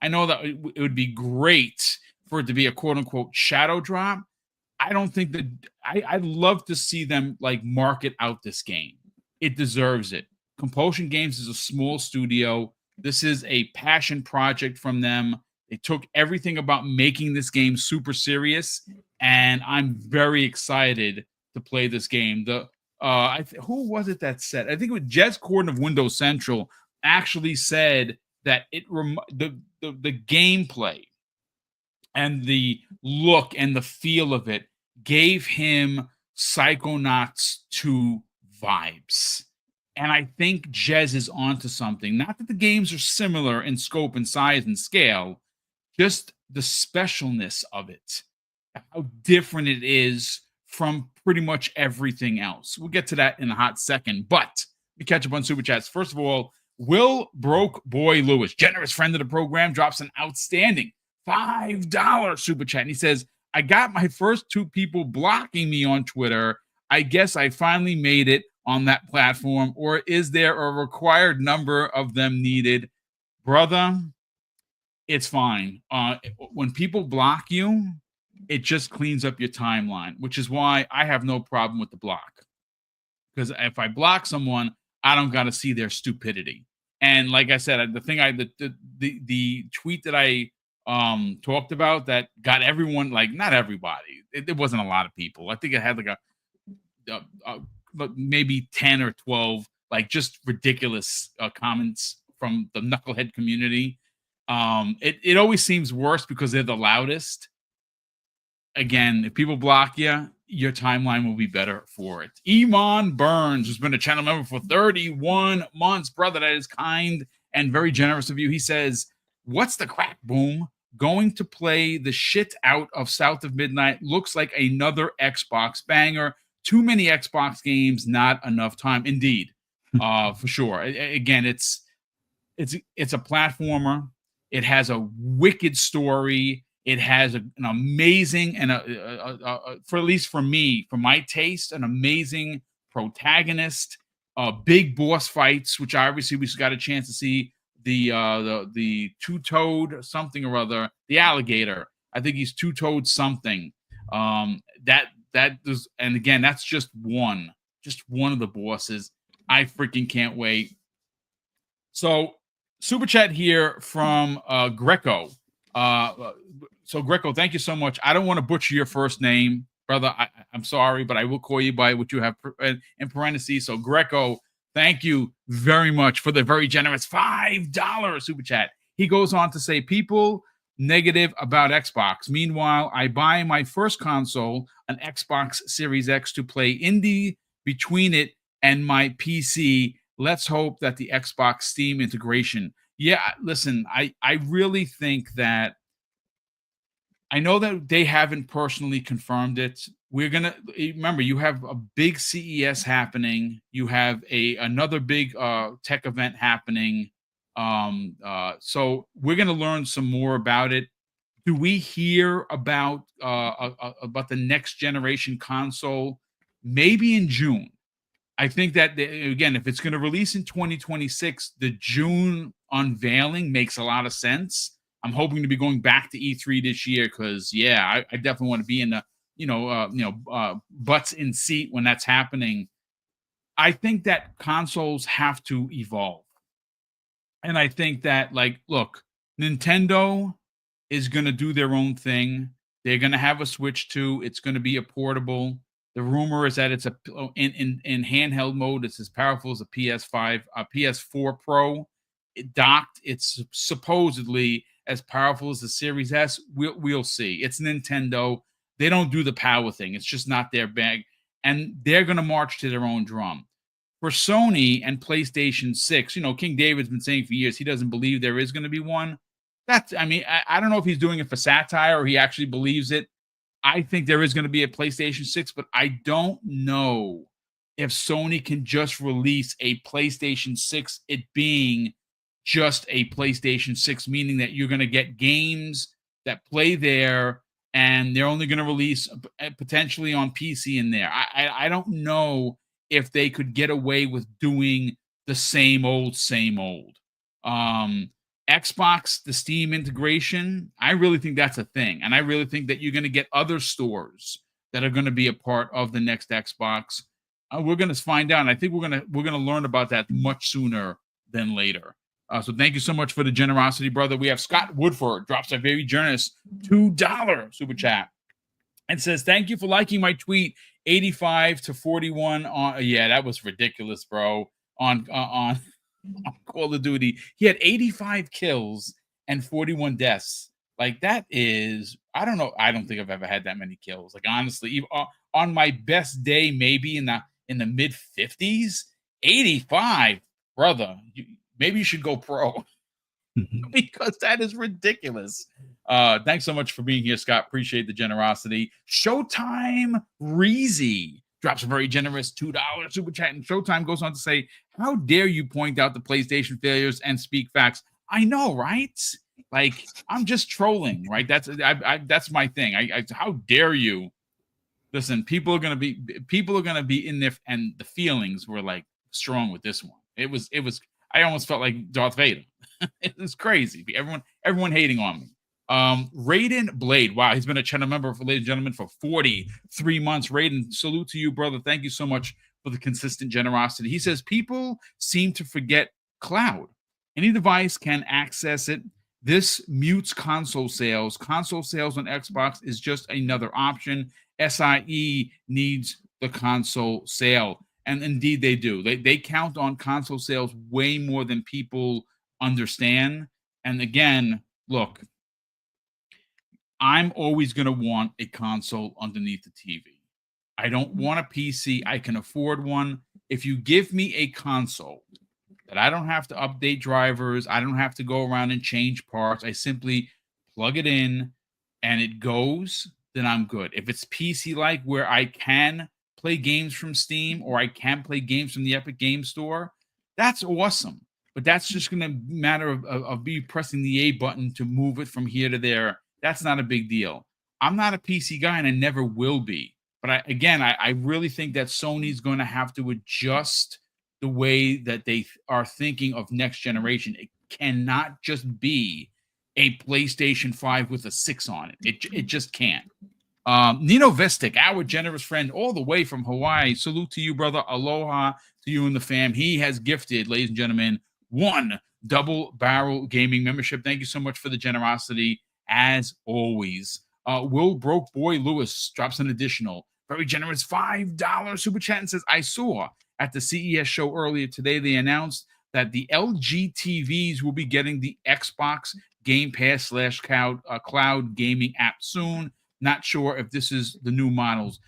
I know that it would be great for it to be a quote unquote shadow drop. I don't think that I'd love to see them like market out this game. It deserves it. Compulsion Games is a small studio. This is a passion project from them. They took everything about making this game super serious, and I'm very excited to play this game. Who was it that said? I think it was Jez Corden of Windows Central actually said that the gameplay and the look and the feel of it gave him Psychonauts 2 vibes. And I think Jez is onto something. Not that the games are similar in scope and size and scale, just the specialness of it, how different it is from pretty much everything else. We'll get to that in a hot second, but we catch up on super chats. First of all, Will Broke Boy Lewis, generous friend of the program, drops an outstanding $5 super chat. And he says, I got my first 2 people blocking me on Twitter. I guess I finally made it on that platform, or is there a required number of them needed? Brother, it's fine. When people block you, it just cleans up your timeline, which is why I have no problem with the block. Because if I block someone, I don't got to see their stupidity. And like I said, the tweet that I talked about that got everyone, like, not everybody, it wasn't a lot of people. I think it had like maybe 10 or 12 like just ridiculous comments from the knucklehead community. It always seems worse because they're the loudest. Again, if people block you, your timeline will be better for it. Iman Burns has been a channel member for 31 months. Brother, that is kind and very generous of you. He says, what's the crack, Boom? Going to play the shit out of South of Midnight. Looks like another Xbox banger. Too many Xbox games, not enough time. Indeed, for sure. Again, it's a platformer. It has a wicked story. It has an amazing and for at least for me, for my taste, an amazing protagonist. Big boss fights, which obviously we got a chance to see. The two-toed something or other, the alligator. I think he's two-toed something. That does, and again, that's just one of the bosses. I freaking can't wait. So, super chat here from Greco. So Greco, thank you so much. I don't want to butcher your first name, brother. I'm sorry, but I will call you by what you have in parentheses. So Greco, thank you very much for the very generous $5 super chat. He goes on to say, people negative about Xbox. Meanwhile, I buy my first console, an Xbox Series X, to play indie between it and my PC. Let's hope that the Xbox Steam integration. Yeah, listen, I really think that, I know that they haven't personally confirmed it. We're going to remember, you have a big CES happening. You have another big tech event happening. So we're going to learn some more about it. Do we hear about the next generation console? Maybe in June. I think that, again, if it's going to release in 2026, the June unveiling makes a lot of sense. I'm hoping to be going back to E3 this year because, yeah, I definitely want to be in the, butts in seat when that's happening. I think that consoles have to evolve. And I think that, like, look, Nintendo is going to do their own thing. They're going to have a Switch 2. It's going to be a portable. The rumor is that it's in handheld mode. It's as powerful as a PS5, a PS4 Pro. Docked, it's supposedly as powerful as the Series S. We'll see. It's Nintendo. They don't do the power thing. It's just not their bag, and they're going to march to their own drum. For Sony and PlayStation 6, King David's been saying for years he doesn't believe there is going to be one. I don't know if he's doing it for satire or he actually believes it. I think there is going to be a PlayStation 6, but I don't know if Sony can just release a PlayStation 6, it being just a PlayStation 6, meaning that you're going to get games that play there, and they're only going to release potentially on PC in there. I don't know if they could get away with doing the same old. Xbox, the Steam integration, I really think that's a thing. And I really think that you're going to get other stores that are going to be a part of the next Xbox. We're going to find out. And I think we're going to learn about that much sooner than later. So thank you so much for the generosity, brother. We have Scott Woodford drops a very generous $2 super chat and says, thank you for liking my tweet 85 to 41 on. Yeah, that was ridiculous, bro. On Call of Duty, he had 85 kills and 41 deaths. Like, that is, I don't know. I don't think I've ever had that many kills. Like, honestly, even on my best day, maybe in the mid 50s, 85, brother. Maybe you should go pro because that is ridiculous. Thanks so much for being here, Scott. Appreciate the generosity. Showtime Reezy drops a very generous $2 super chat, and Showtime goes on to say, how dare you point out the PlayStation failures and speak facts? I know, right? Like, I'm just trolling, right? That's my thing. How dare you? Listen, people are gonna be in there, and the feelings were like strong with this one. It was. I almost felt like Darth Vader. It was crazy. Everyone hating on me. Raiden Blade. Wow, he's been a channel member, ladies and gentlemen, for 43 months. Raiden, salute to you, brother. Thank you so much for the consistent generosity. He says, people seem to forget cloud. Any device can access it. This mutes console sales. Console sales on Xbox is just another option. SIE needs the console sale. And indeed they do. They count on console sales way more than people understand. And again, look, I'm always going to want a console underneath the TV. I don't want a PC. I can afford one. If you give me a console that I don't have to update drivers, I don't have to go around and change parts, I simply plug it in and it goes, then I'm good. If it's PC-like where I can play games from Steam or I can play games from the Epic Game Store, that's awesome. But that's just going to matter of me pressing the A button to move it from here to there. That's not a big deal. I'm not a PC guy, and I never will be. But I really think that Sony's going to have to adjust the way that they are thinking of next generation. It cannot just be a PlayStation 5 with a 6 on it. It just can't. Nino Vestic, our generous friend all the way from Hawaii. Salute to you, brother. Aloha to you and the fam. He has gifted, ladies and gentlemen, 1 Double Barrel Gaming membership. Thank you so much for the generosity, as always. Will Broke Boy Lewis drops an additional very generous $5 super chat and says, I saw at the CES show earlier today, they announced that the LG TVs will be getting the Xbox Game Pass / cloud gaming app soon. Not sure if this is the new models.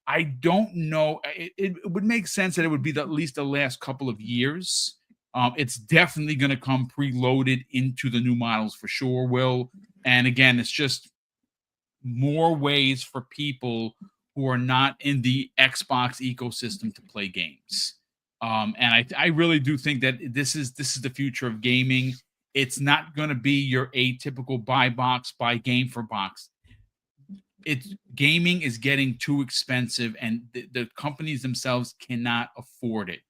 I don't know. It would make sense that it would be at least the last couple of years. It's definitely going to come preloaded into the new models for sure, Will. And again, it's just more ways for people who are not in the Xbox ecosystem to play games. And I really do think that this is the future of gaming. It's not going to be your atypical buy box, buy game for box. Gaming is getting too expensive, and the companies themselves cannot afford it.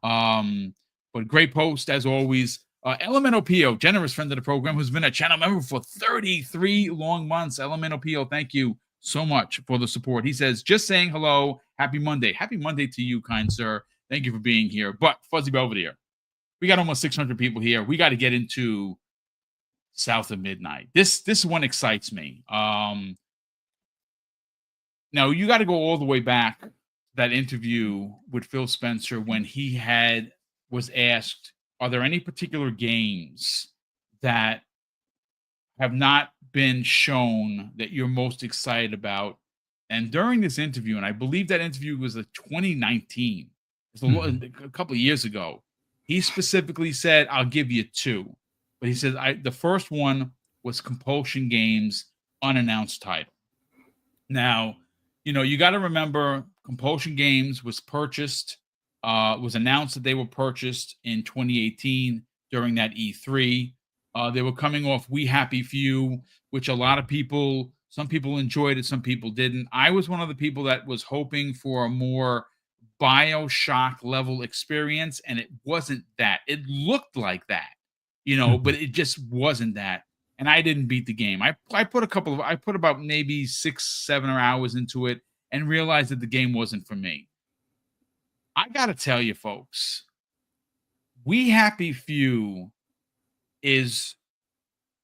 But great post as always. Elemental Pio, generous friend of the program, who's been a channel member for 33 long months. Elemental Pio, thank you so much for the support. He says, just saying hello. Happy Monday. Happy Monday to you, kind sir. Thank you for being here. But Fuzzy Belvedere, we got almost 600 people here. We got to get into South of Midnight. This one excites me. Now you got to go all the way back to that interview with Phil Spencer when he was asked, "Are there any particular games that have not been shown that you're most excited about?" And during this interview, and I believe that interview was 2019, it's a couple of years ago, he specifically said, "I'll give you two." But he said, the first one was Compulsion Games' unannounced title. Now, you got to remember Compulsion Games was announced that they were purchased in 2018 during that E3. They were coming off We Happy Few, which some people enjoyed it, some people didn't. I was one of the people that was hoping for a more BioShock level experience, and it wasn't that. It looked like that, but it just wasn't that. And I didn't beat the game. I put about maybe 6-7 hours into it and realized that the game wasn't for me. I got to tell you, folks, We Happy Few is,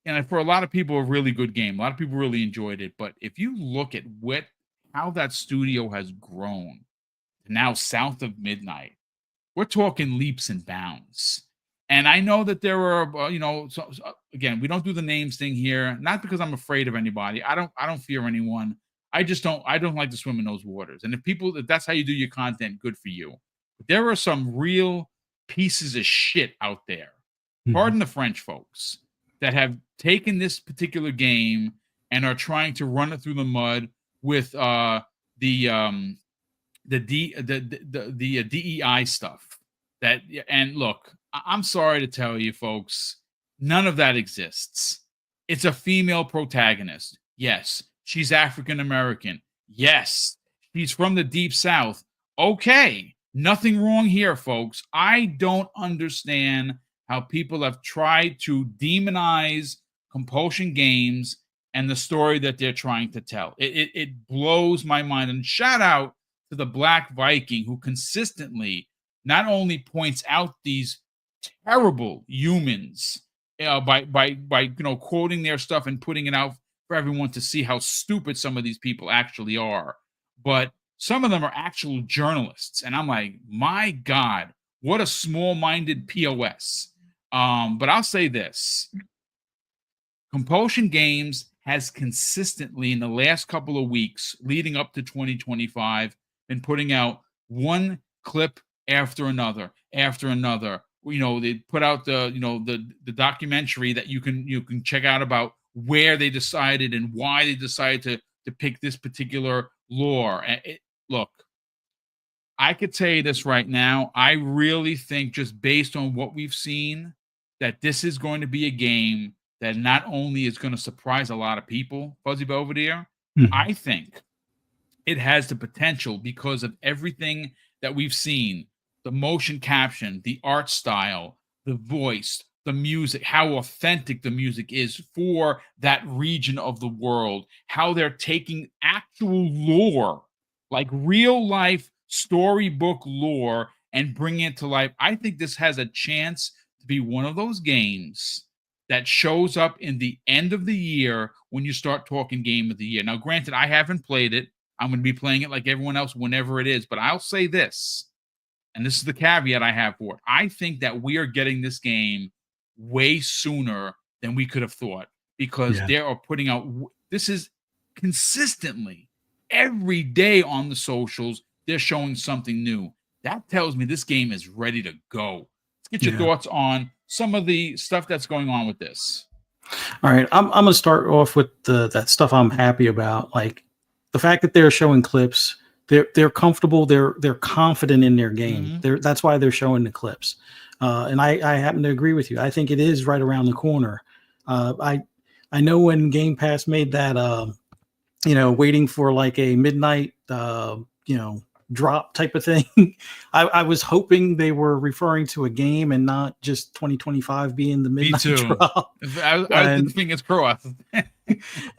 and for a lot of people, a really good game. A lot of people really enjoyed it. But if you look at how that studio has grown to now South of Midnight, we're talking leaps and bounds. And I know that there are, again, we don't do the names thing here, not because I'm afraid of anybody. I don't fear anyone. I don't like to swim in those waters. And if that's how you do your content, good for you. But there are some real pieces of shit out there, pardon the French, folks, that have taken this particular game and are trying to run it through the mud with the DEI stuff. And look, I'm sorry to tell you, folks, none of that exists. It's a female protagonist. Yes. She's African American. Yes. She's from the Deep South. Okay. Nothing wrong here, folks. I don't understand how people have tried to demonize Compulsion Games and the story that they're trying to tell. It blows my mind. And shout out to the Black Viking, who consistently not only points out these terrible humans by quoting their stuff and putting it out for everyone to see how stupid some of these people actually are, but some of them are actual journalists, and I'm like, my God, what a small-minded POS. But I'll say this: Compulsion Games has consistently, in the last couple of weeks leading up to 2025, been putting out one clip after another. They put out the documentary that you can check out about where they decided and why they decided to pick this particular lore. Look, I could tell you this right now. I really think, just based on what we've seen, that this is going to be a game that not only is going to surprise a lot of people, Fuzzy Belvedere, I think it has the potential, because of everything that we've seen, the motion caption, the art style, the voice, the music, how authentic the music is for that region of the world, how they're taking actual lore, like real life storybook lore, and bringing it to life. I think this has a chance to be one of those games that shows up in the end of the year when you start talking game of the year. Now, granted, I haven't played it. I'm going to be playing it like everyone else whenever it is. But I'll say this, and this is the caveat I have for it. I think that we are getting this game way sooner than we could have thought, because they are putting out, this is consistently every day on the socials, they're showing something new. That tells me this game is ready to go. Let's get your thoughts on some of the stuff that's going on with this. All right, I'm going to start off with that stuff I'm happy about, like the fact that they're showing clips. They're comfortable. They're confident in their game. That's why they're showing the clips. And I happen to agree with you. I think it is right around the corner. I know when Game Pass made that, waiting for like a midnight, drop type of thing. I was hoping they were referring to a game and not just 2025 being the midnight drop. I think it's crossed.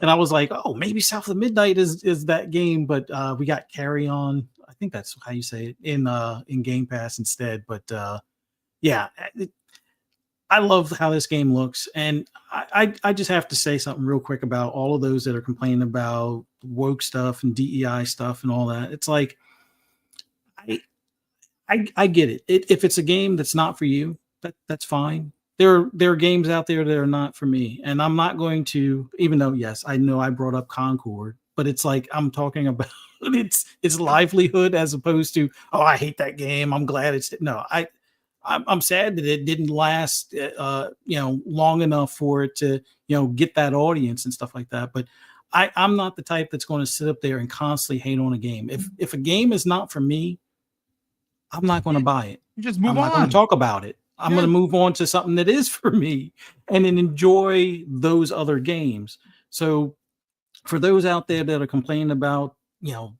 And I was like, oh, maybe South of Midnight is that game, but we got Carry On. I think that's how you say it in Game Pass instead. But I love how this game looks, and I just have to say something real quick about all of those that are complaining about woke stuff and DEI stuff and all that. It's like I I get it. If it's a game that's not for you, that's fine. There are games out there that are not for me, and I'm not going to. Even though yes, I know I brought up Concord, but it's like I'm talking about its livelihood as opposed to, oh, I hate that game. I'm glad it's no. I'm sad that it didn't last, long enough for it to, get that audience and stuff like that. But I'm not the type that's going to sit up there and constantly hate on a game. If a game is not for me, I'm not going to buy it. Just move I'm not going on. to talk about it. I'm going to move on to something that is for me and then enjoy those other games. So for those out there that are complaining about,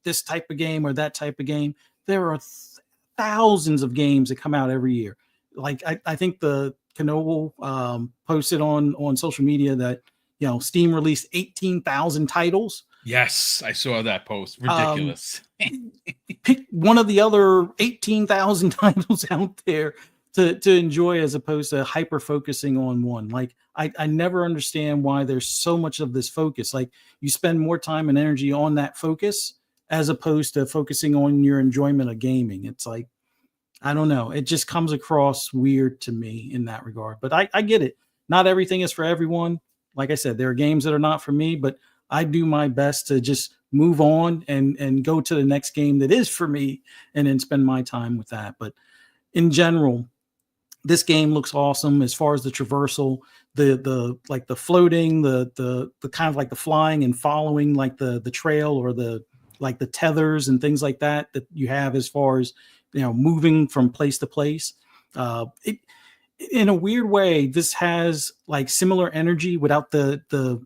this type of game or that type of game, there are thousands of games that come out every year. Like I think the Knoebel posted on social media that, Steam released 18,000 titles. Yes, I saw that post. Ridiculous. Pick one of the other 18,000 titles out there to enjoy as opposed to hyper focusing on one. Like I never understand why there's so much of this focus. Like you spend more time and energy on that focus as opposed to focusing on your enjoyment of gaming. It's like, I don't know. It just comes across weird to me in that regard, but I get it. Not everything is for everyone. Like I said, there are games that are not for me, but I do my best to just move on and go to the next game that is for me and then spend my time with that. But in general, this game looks awesome as far as the traversal, the like the floating, the kind of like the flying and following like the trail or the like the tethers and things like that you have as far as moving from place to place. It in a weird way, this has like similar energy without the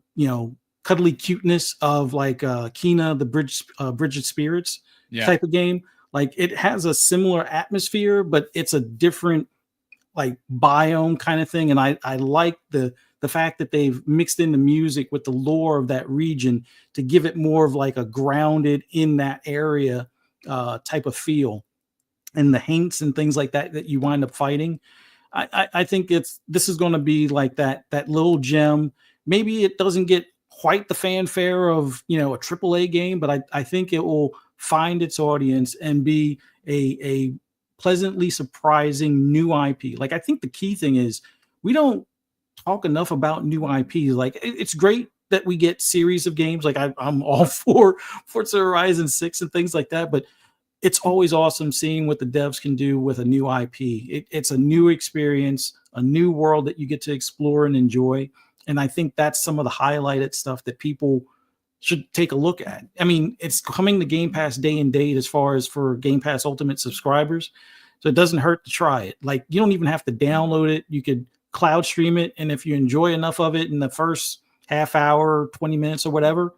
cuddly cuteness of like Kina, the Bridget Spirits type of game. Like it has a similar atmosphere, but it's a different like biome kind of thing. And I like the fact that they've mixed in the music with the lore of that region to give it more of like a grounded in that area type of feel. And the haints and things like that you wind up fighting. I think this is going to be like that little gem. Maybe it doesn't get quite the fanfare of a AAA game, but I think it will find its audience and be a pleasantly surprising new IP. Like I think the key thing is we don't talk enough about new IPs. Like it's great that we get series of games. Like I'm all for Forza Horizon 6 and things like that, but it's always awesome seeing what the devs can do with a new IP. It's a new experience, a new world that you get to explore and enjoy. And I think that's some of the highlighted stuff that people should take a look at. I mean, it's coming to Game Pass day and date as far as for Game Pass Ultimate subscribers. So it doesn't hurt to try it. Like you don't even have to download it. You could cloud stream it. And if you enjoy enough of it in the first half hour, 20 minutes or whatever,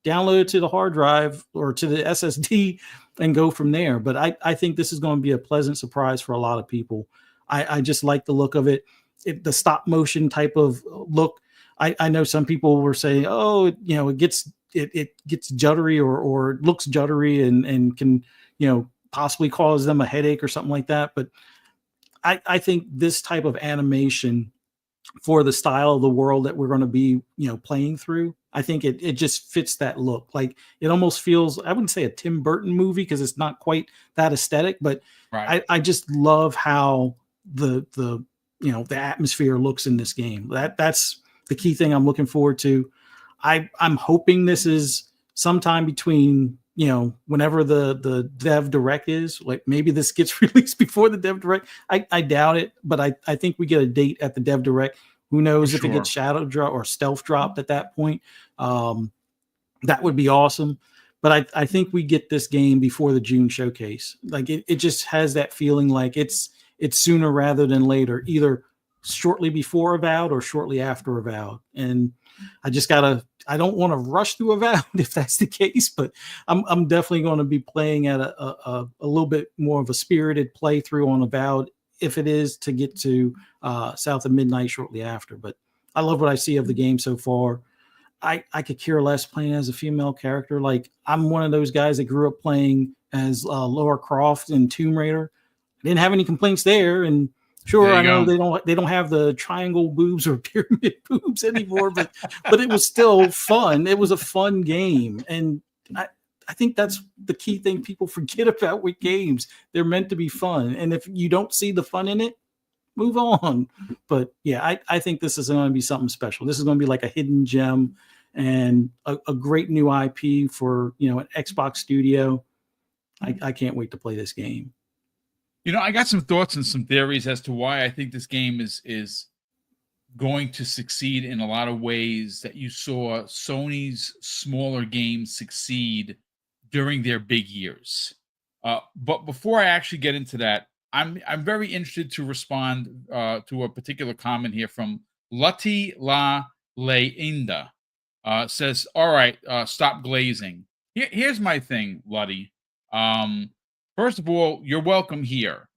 download it to the hard drive or to the SSD and go from there. But I think this is going to be a pleasant surprise for a lot of people. I just like the look of it. The stop motion type of look. I know some people were saying, oh, it gets juddery or looks juddery and can, possibly cause them a headache or something like that. But I think this type of animation for the style of the world that we're going to be, playing through, I think it just fits that look. Like it almost feels, I wouldn't say a Tim Burton movie because it's not quite that aesthetic, but right. I just love how the atmosphere looks in this game. That's the key thing I'm looking forward to. I'm hoping this is sometime between, whenever the Dev Direct is, like maybe this gets released before the Dev Direct. I doubt it, but I think we get a date at the Dev Direct. Who knows if it gets shadow drop or stealth dropped at that point. That would be awesome. But I think we get this game before the June showcase. Like it just has that feeling like it's sooner rather than later, either shortly before Avowed or shortly after Avowed. And I don't want to rush through Avowed if that's the case, but I'm definitely going to be playing at a little bit more of a spirited playthrough on Avowed if it is to get to South of Midnight shortly after. But I love what I see of the game so far. I could care less playing as a female character. Like I'm one of those guys that grew up playing as Lara Croft in Tomb Raider. I didn't have any complaints there, and Sure, There I you know go. they don't have the triangle boobs or pyramid boobs anymore, but it was still fun. It was a fun game, and I I think that's the key thing people forget about with games. They're meant to be fun, and if you don't see the fun in it, move on. But yeah, I think this is going to be something special. This is going to be like a hidden gem and a great new IP for an Xbox studio. I can't wait to play this game. I got some thoughts and some theories as to why I think this game is going to succeed in a lot of ways that you saw Sony's smaller games succeed during their big years. But before I actually get into that, I'm very interested to respond to a particular comment here from Lati La Leinda. Says, "All right, stop glazing." Here's my thing, Lutty. Um, First of all, you're welcome here.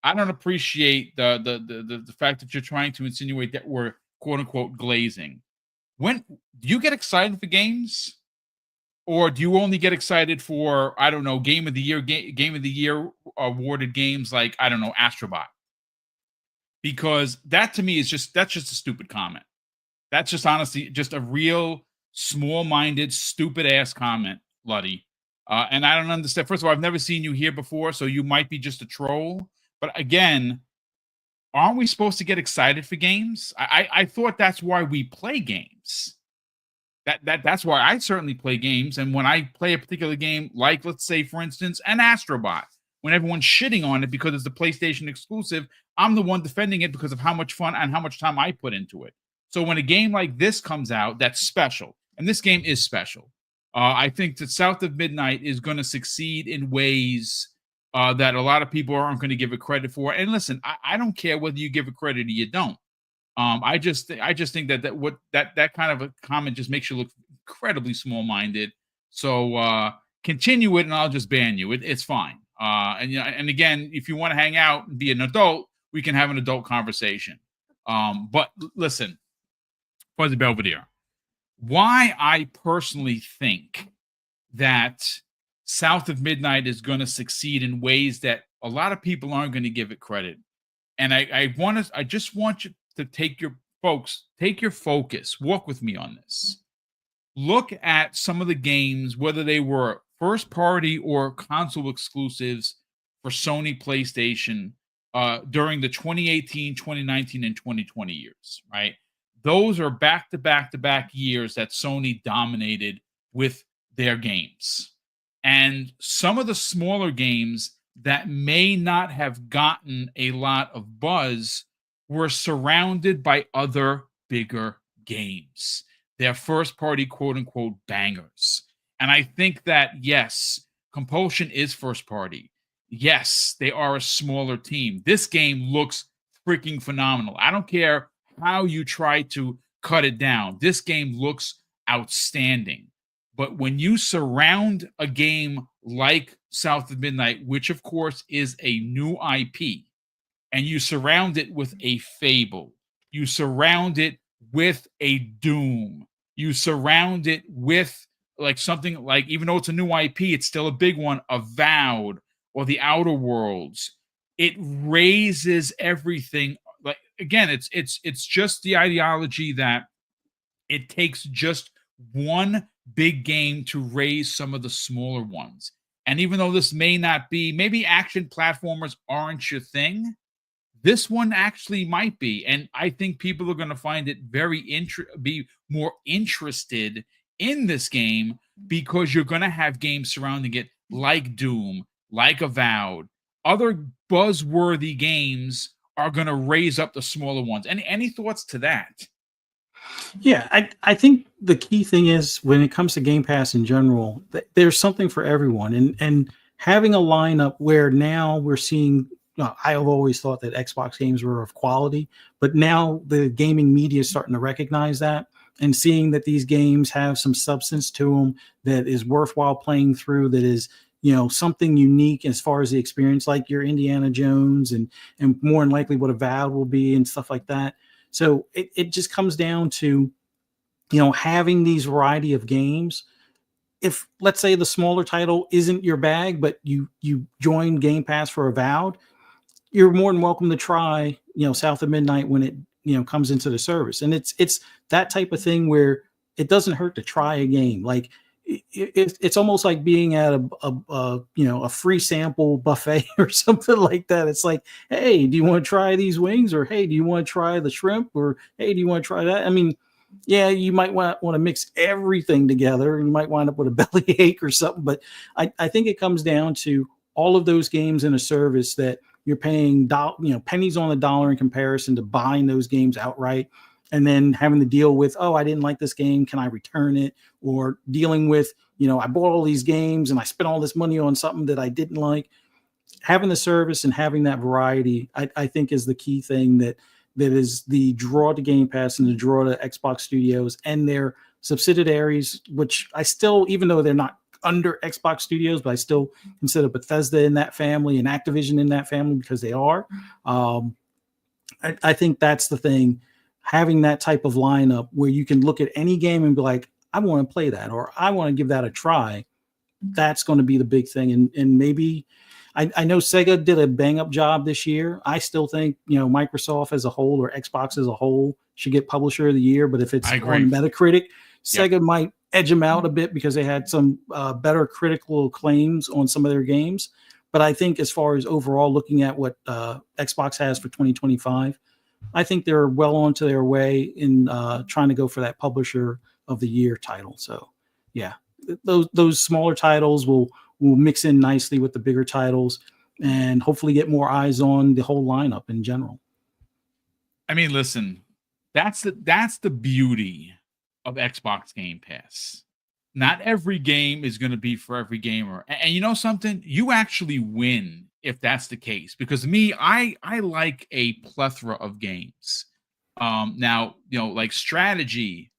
I don't appreciate the fact that you're trying to insinuate that we're quote unquote glazing. When do you get excited for games, or do you only get excited for, I don't know, game of the year game of the year awarded games like, I don't know, Astrobot? Because that to me is that's just a stupid comment. That's just honestly just a real small-minded, stupid ass comment, Luddy. And I don't understand. First of all, I've never seen you here before, so you might be just a troll. But again, aren't we supposed to get excited for games? I thought that's why we play games. That's why I certainly play games. And when I play a particular game, like let's say, for instance, an Astrobot, when everyone's shitting on it because it's a PlayStation exclusive, I'm the one defending it because of how much fun and how much time I put into it. So when a game like this comes out, that's special, and this game is special. I think that South of Midnight is going to succeed in ways that a lot of people aren't going to give it credit for. And listen, I don't care whether you give it credit or you don't. I just think that kind of a comment just makes you look incredibly small minded. So continue it, and I'll just ban you. It's fine. And again, if you want to hang out and be an adult, we can have an adult conversation. But listen, Fuzzy Belvedere, why I personally think that South of Midnight is going to succeed in ways that a lot of people aren't going to give it credit. And I just want you to take your focus, walk with me on this. Look at some of the games, whether they were first party or console exclusives for Sony PlayStation during the 2018, 2019, and 2020 years, right? Those are back to back to back years that Sony dominated with their games. And some of the smaller games that may not have gotten a lot of buzz were surrounded by other bigger games, their first party quote unquote bangers. And I think that, yes, Compulsion is first party. Yes, they are a smaller team. This game looks freaking phenomenal. I don't care how you try to cut it down. This game looks outstanding. But when you surround a game like South of Midnight, which of course is a new IP, and you surround it with a Fable, you surround it with a Doom, you surround it with like something like, even though it's a new IP, it's still a big one, Avowed or the Outer Worlds. It raises everything. Like again, it's just the ideology that it takes just one big game to raise some of the smaller ones. And even though this may not be, maybe action platformers aren't your thing, this one actually might be. And I think people are going to find it be more interested in this game because you're going to have games surrounding it like Doom, like Avowed. Other buzzworthy games are going to raise up the smaller ones. Any thoughts to that? Yeah, I think the key thing is when it comes to Game Pass in general, there's something for everyone, and having a lineup where now we're seeing. I have always thought that Xbox games were of quality, but now the gaming media is starting to recognize that and seeing that these games have some substance to them that is worthwhile playing through. That is, something unique as far as the experience, like your Indiana Jones and more than likely what Avowed will be and stuff like that. So it just comes down to, having these variety of games. If let's say the smaller title isn't your bag, but you join Game Pass for Avowed, you're more than welcome to try, South of Midnight when it comes into the service. And it's that type of thing where it doesn't hurt to try a game. Like it's almost like being at a free sample buffet or something like that. It's like, hey, do you want to try these wings? Or hey, do you want to try the shrimp? Or hey, do you want to try that? I mean, yeah, you might want to mix everything together. You might wind up with a bellyache or something. But I think it comes down to all of those games in a service that you're paying pennies on the dollar in comparison to buying those games outright, and then having to deal with, oh, I didn't like this game, can I return it? Or dealing with, I bought all these games and I spent all this money on something that I didn't like. Having the service and having that variety, I think, is the key thing that is the draw to Game Pass and the draw to Xbox Studios and their subsidiaries, which I still, even though they're not under Xbox Studios, but I still consider Bethesda in that family and Activision in that family because they are. I think that's the thing, having that type of lineup where you can look at any game and be like, I want to play that, or I want to give that a try. That's going to be the big thing. And maybe I know Sega did a bang up job this year. I still think, Microsoft as a whole or Xbox as a whole should get Publisher of the Year. But if it's on Metacritic, Sega might edge them out a bit because they had some better critical claims on some of their games. But I think as far as overall looking at what Xbox has for 2025, I think they're well onto their way in trying to go for that Publisher of the Year title. So, yeah, those smaller titles will mix in nicely with the bigger titles and hopefully get more eyes on the whole lineup in general. I mean, listen, that's the beauty of Xbox Game Pass. Not every game is going to be for every gamer. And you know something? You actually win if that's the case. Because me, I like a plethora of games. Now, like strategy,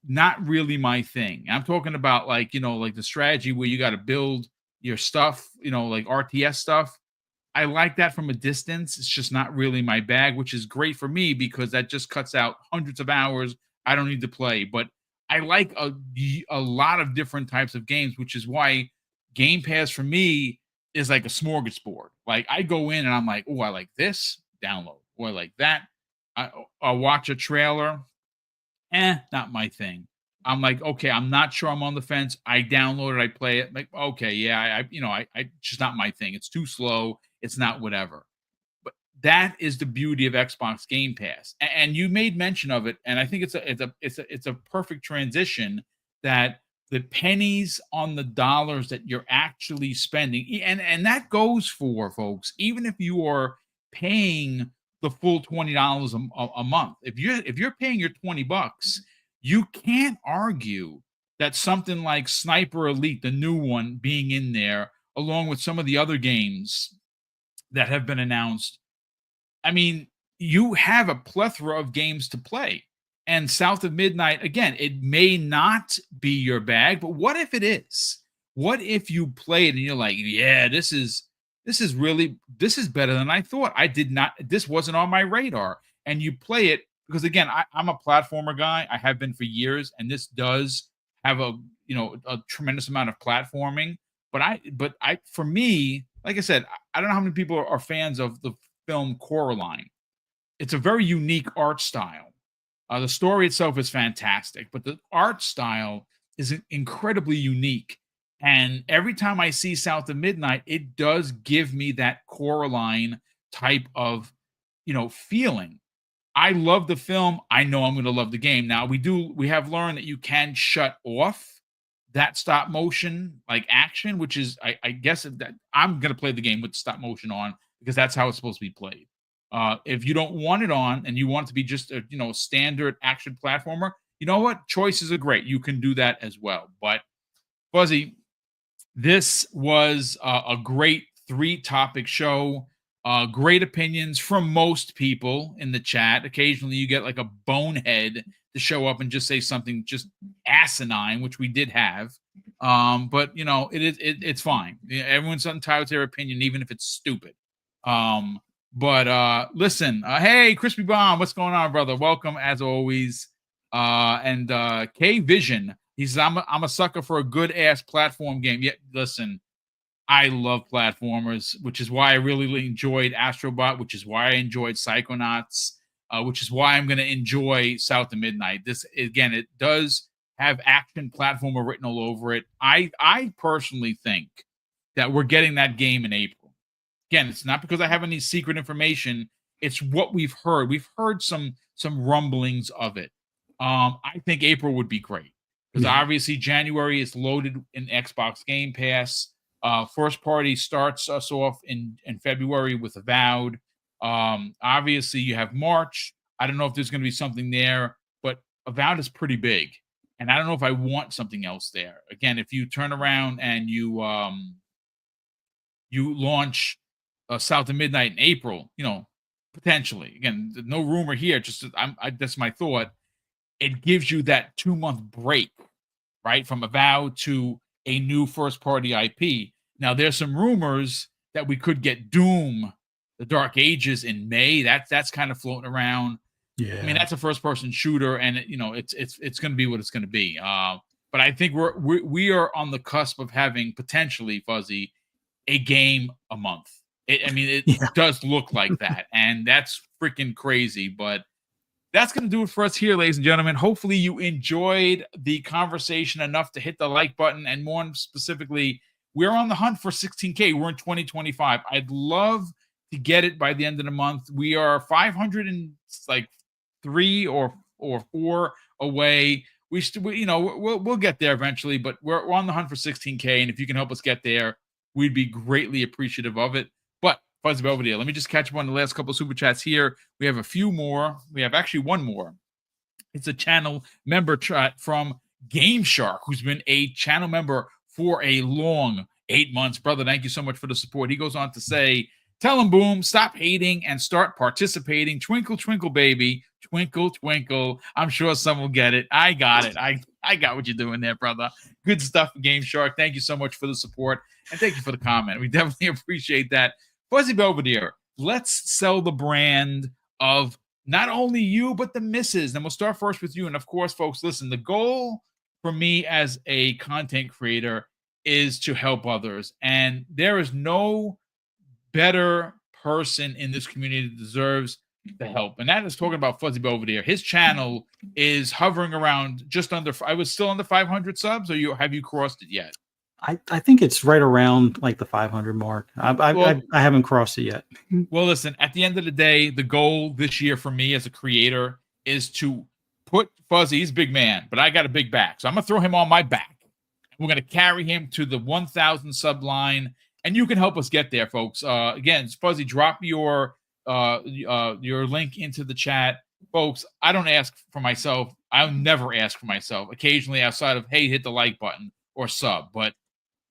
not really my thing. I'm talking about like the strategy where you got to build your stuff, like RTS stuff. I like that from a distance. It's just not really my bag, which is great for me because that just cuts out hundreds of hours I don't need to play. But I like a lot of different types of games, which is why Game Pass for me is like a smorgasbord. Like I go in and I'm like, oh, I like this, download. Or I like that. I'll watch a trailer. Not my thing. I'm like, okay, I'm not sure I'm on the fence. I download it, I play it. Like, okay, yeah, I just not my thing. It's too slow. It's not whatever. But that is the beauty of Xbox Game Pass. And you made mention of it, and I think it's a perfect transition that the pennies on the dollars that you're actually spending, and that goes for folks, even if you are paying the full $20 a month. If you're paying your $20, you can't argue that something like Sniper Elite, the new one, being in there, along with some of the other games that have been announced. I mean, you have a plethora of games to play. And South of Midnight, again, it may not be your bag, but what if it is? What if you play it and you're like, yeah, this is better than I thought. This wasn't on my radar. And you play it because, again, I'm a platformer guy. I have been for years, and this does have a tremendous amount of platforming. But for me, like I said, I don't know how many people are fans of the film Coraline. It's a very unique art style. The story itself is fantastic, but the art style is incredibly unique. And every time I see South of Midnight, it does give me that Coraline type of, feeling. I love the film. I know I'm going to love the game. Now we have learned that you can shut off that stop motion like action, which is, I guess that I'm going to play the game with stop motion on because that's how it's supposed to be played. If you don't want it on and you want it to be just a standard action platformer, you know what? Choices are great. You can do that as well. But Fuzzy, this was a great 3-topic show. Great opinions from most people in the chat. Occasionally you get like a bonehead to show up and just say something just asinine, which we did have. But it's fine. Everyone's entitled to their opinion, even if it's stupid. But listen, hey, Crispy Bomb, what's going on, brother? Welcome as always. And K Vision, he says, I'm a sucker for a good ass platform game. Yeah, listen, I love platformers, which is why I really enjoyed Astrobot, which is why I enjoyed Psychonauts, which is why I'm going to enjoy South of Midnight. This, again, it does have action platformer written all over it. I personally think that we're getting that game in April. Again, it's not because I have any secret information. It's what we've heard. We've heard some rumblings of it. I think April would be great because obviously January is loaded in Xbox Game Pass. First party starts us off in February with Avowed. Obviously, you have March. I don't know if there's going to be something there, but Avowed is pretty big, and I don't know if I want something else there. Again, if you turn around and you launch South of Midnight in April, potentially. Again, no rumor here. Just that's my thought. It gives you that 2-month break, right, from Avowed to a new first party IP. Now, there's some rumors that we could get Doom, the Dark Ages in May. That's kind of floating around. Yeah, I mean, that's a first person shooter, and it's going to be what it's going to be. But I think we are on the cusp of having potentially, Fuzzy, a game a month. It does look like that, and that's freaking crazy. But that's going to do it for us here, ladies and gentlemen. Hopefully you enjoyed the conversation enough to hit the like button, and more specifically, we're on the hunt for 16K. We're in 2025. I'd love to get it by the end of the month. We are 503 or 4 away. We'll get there eventually, but we're on the hunt for 16K, and if you can help us get there, we'd be greatly appreciative of it. But Fuzzy Belvedere, let me just catch up on the last couple of super chats here. We have a few more. We have actually one more. It's a channel member chat from Game Shark, who's been a channel member for a long 8 months. Brother, thank you so much for the support. He goes on to say, tell him, Boom, stop hating and start participating. Twinkle, twinkle, baby. Twinkle, twinkle. I'm sure some will get it. I got it. I got what you're doing there, brother. Good stuff, Game Shark. Thank you so much for the support, and thank you for the comment. We definitely appreciate that. Fuzzy Belvedere, let's sell the brand of not only you, but the misses. And we'll start first with you. And of course, folks, listen, the goal for me as a content creator is to help others. And there is no better person in this community that deserves the help. And that is talking about Fuzzy Belvedere. His channel is hovering around just under, I was still under 500 subs, or have you crossed it yet? I think it's right around like the 500 mark. I haven't crossed it yet. Well, listen, at the end of the day, the goal this year for me as a creator is to put Fuzzy, he's a big man, but I got a big back. So I'm going to throw him on my back. We're going to carry him to the 1,000 sub line, and you can help us get there, folks. Again, Fuzzy, drop your link into the chat. Folks, I don't ask for myself. I'll never ask for myself. Occasionally outside of, hey, hit the like button or sub. But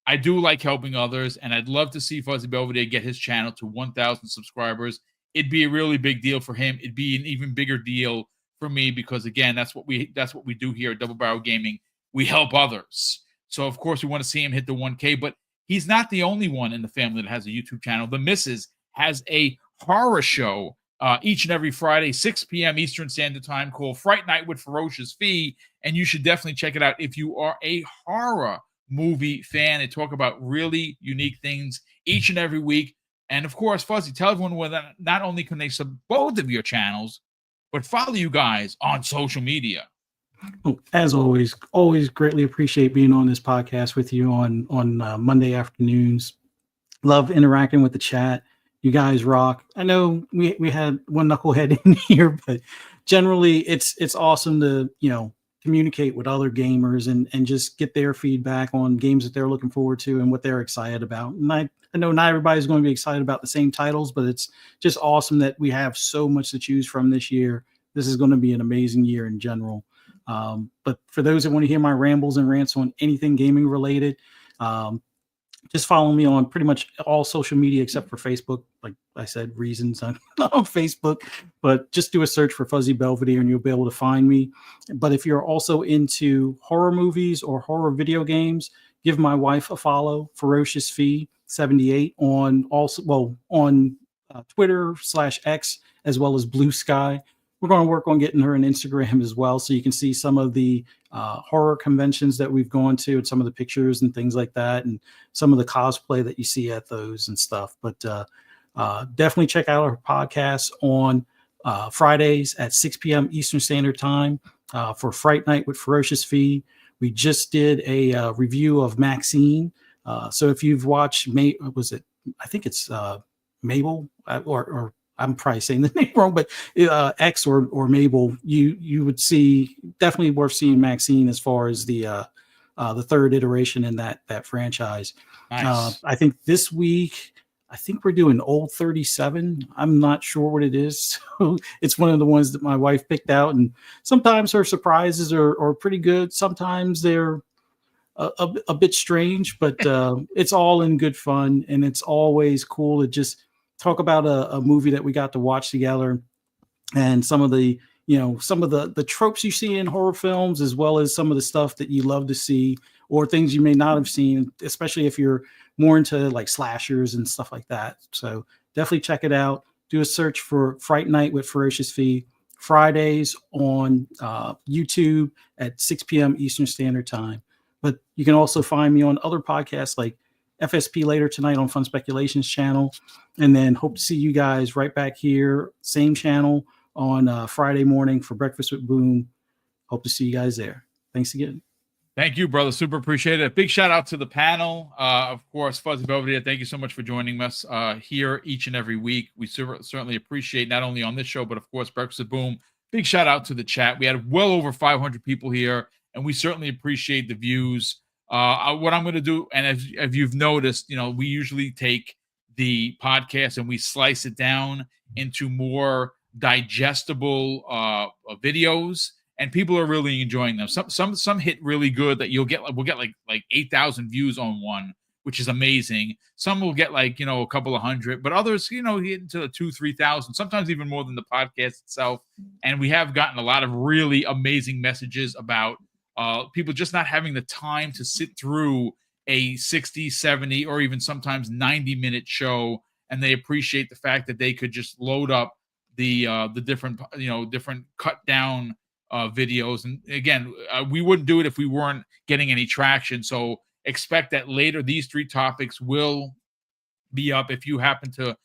I do like helping others, and I'd love to see Fuzzy Belvedere get his channel to 1,000 subscribers. It'd be a really big deal for him. It'd be an even bigger deal for me because, again, that's what we do here at Double Barrel Gaming. We help others. So, of course, we want to see him hit the 1K, but he's not the only one in the family that has a YouTube channel. The Missus has a horror show each and every Friday, 6 p.m. Eastern Standard Time, called Fright Night with Ferocious Fee, and you should definitely check it out if you are a horror movie fan. They talk about really unique things each and every week. And of course, Fuzzy, tell everyone whether not only can they sub both of your channels, but follow you guys on social media. As always greatly appreciate being on this podcast with you on Monday afternoons. Love interacting with the chat. You guys rock. I know we had one knucklehead in here, but generally it's awesome to, communicate with other gamers and just get their feedback on games that they're looking forward to and what they're excited about. And I know not everybody's going to be excited about the same titles, but it's just awesome that we have so much to choose from this year. This is going to be an amazing year in general. But for those that want to hear my rambles and rants on anything gaming related, just follow me on pretty much all social media except for Facebook. Like I said, reasons on Facebook, but just do a search for Fuzzy Belvedere and you'll be able to find me. But if you're also into horror movies or horror video games, give my wife a follow, Ferocious Fee 78 on Twitter/X as well as Blue Sky. We're going to work on getting her an Instagram as well, so you can see some of the horror conventions that we've gone to, and some of the pictures and things like that, and some of the cosplay that you see at those and stuff. But definitely check out our podcast on Fridays at 6 p.m. Eastern Standard Time for Fright Night with Ferocious Fee. We just did a review of Maxine. So if you've watched, I think it's Mabel, or I'm probably saying the name wrong, but X or Mabel, you would see, definitely worth seeing Maxine as far as the third iteration in that franchise. Nice. I think this week, I think we're doing Old 37. I'm not sure what it is. So it's one of the ones that my wife picked out, and sometimes her surprises are pretty good. Sometimes they're a bit strange, but it's all in good fun, and it's always cool to just talk about a movie that we got to watch together, and some of the tropes you see in horror films, as well as some of the stuff that you love to see or things you may not have seen, especially if you're more into like slashers and stuff like that. So definitely check it out. Do a search for Fright Night with Ferocious Fee, Fridays on YouTube at 6 p.m. Eastern Standard Time. But you can also find me on other podcasts like FSP Later Tonight on Fun Speculations channel. And then hope to see you guys right back here, same channel on Friday morning for Breakfast with Boom. Hope to see you guys there. Thanks again. Thank you, brother. Super appreciate it. A big shout out to the panel. Of course, Fuzzy Belvedere, thank you so much for joining us here each and every week. We certainly appreciate not only on this show, but of course, Breakfast with Boom. Big shout out to the chat. We had well over 500 people here, and we certainly appreciate the views. What I'm going to do, and as you've noticed, we usually take the podcast and we slice it down into more digestible videos, and people are really enjoying them. Some hit really good that we'll get like 8,000 views on one, which is amazing. Some will get a couple of hundred, but others, get into 2,000-3,000, sometimes even more than the podcast itself. And we have gotten a lot of really amazing messages about people just not having the time to sit through a 60, 70, or even sometimes 90-minute show, and they appreciate the fact that they could just load up the different cut down videos. And again, we wouldn't do it if we weren't getting any traction. So expect that later these 3 topics will be up. If you happen to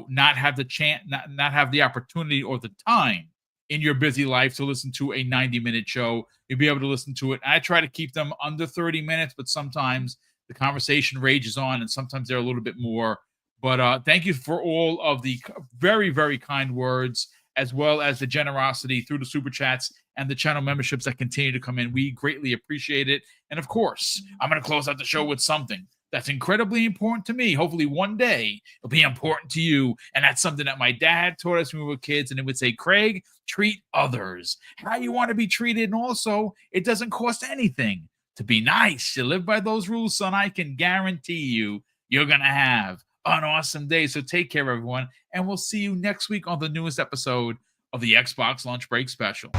not have the chance, not have the opportunity or the time in your busy life to listen to a 90-minute show, you'll be able to listen to it. I try to keep them under 30 minutes, but sometimes the conversation rages on, and sometimes they're a little bit more. But thank you for all of the very, very kind words, as well as the generosity through the super chats and the channel memberships that continue to come in. We greatly appreciate it. And of course, I'm going to close out the show with something that's incredibly important to me. Hopefully one day it'll be important to you. And that's something that my dad taught us when we were kids. And it would say, Craig, treat others how you want to be treated. And also, it doesn't cost anything to be nice. You live by those rules, son. I can guarantee you're going to have an awesome day. So take care, everyone. And we'll see you next week on the newest episode of the Xbox Lunch Break Special.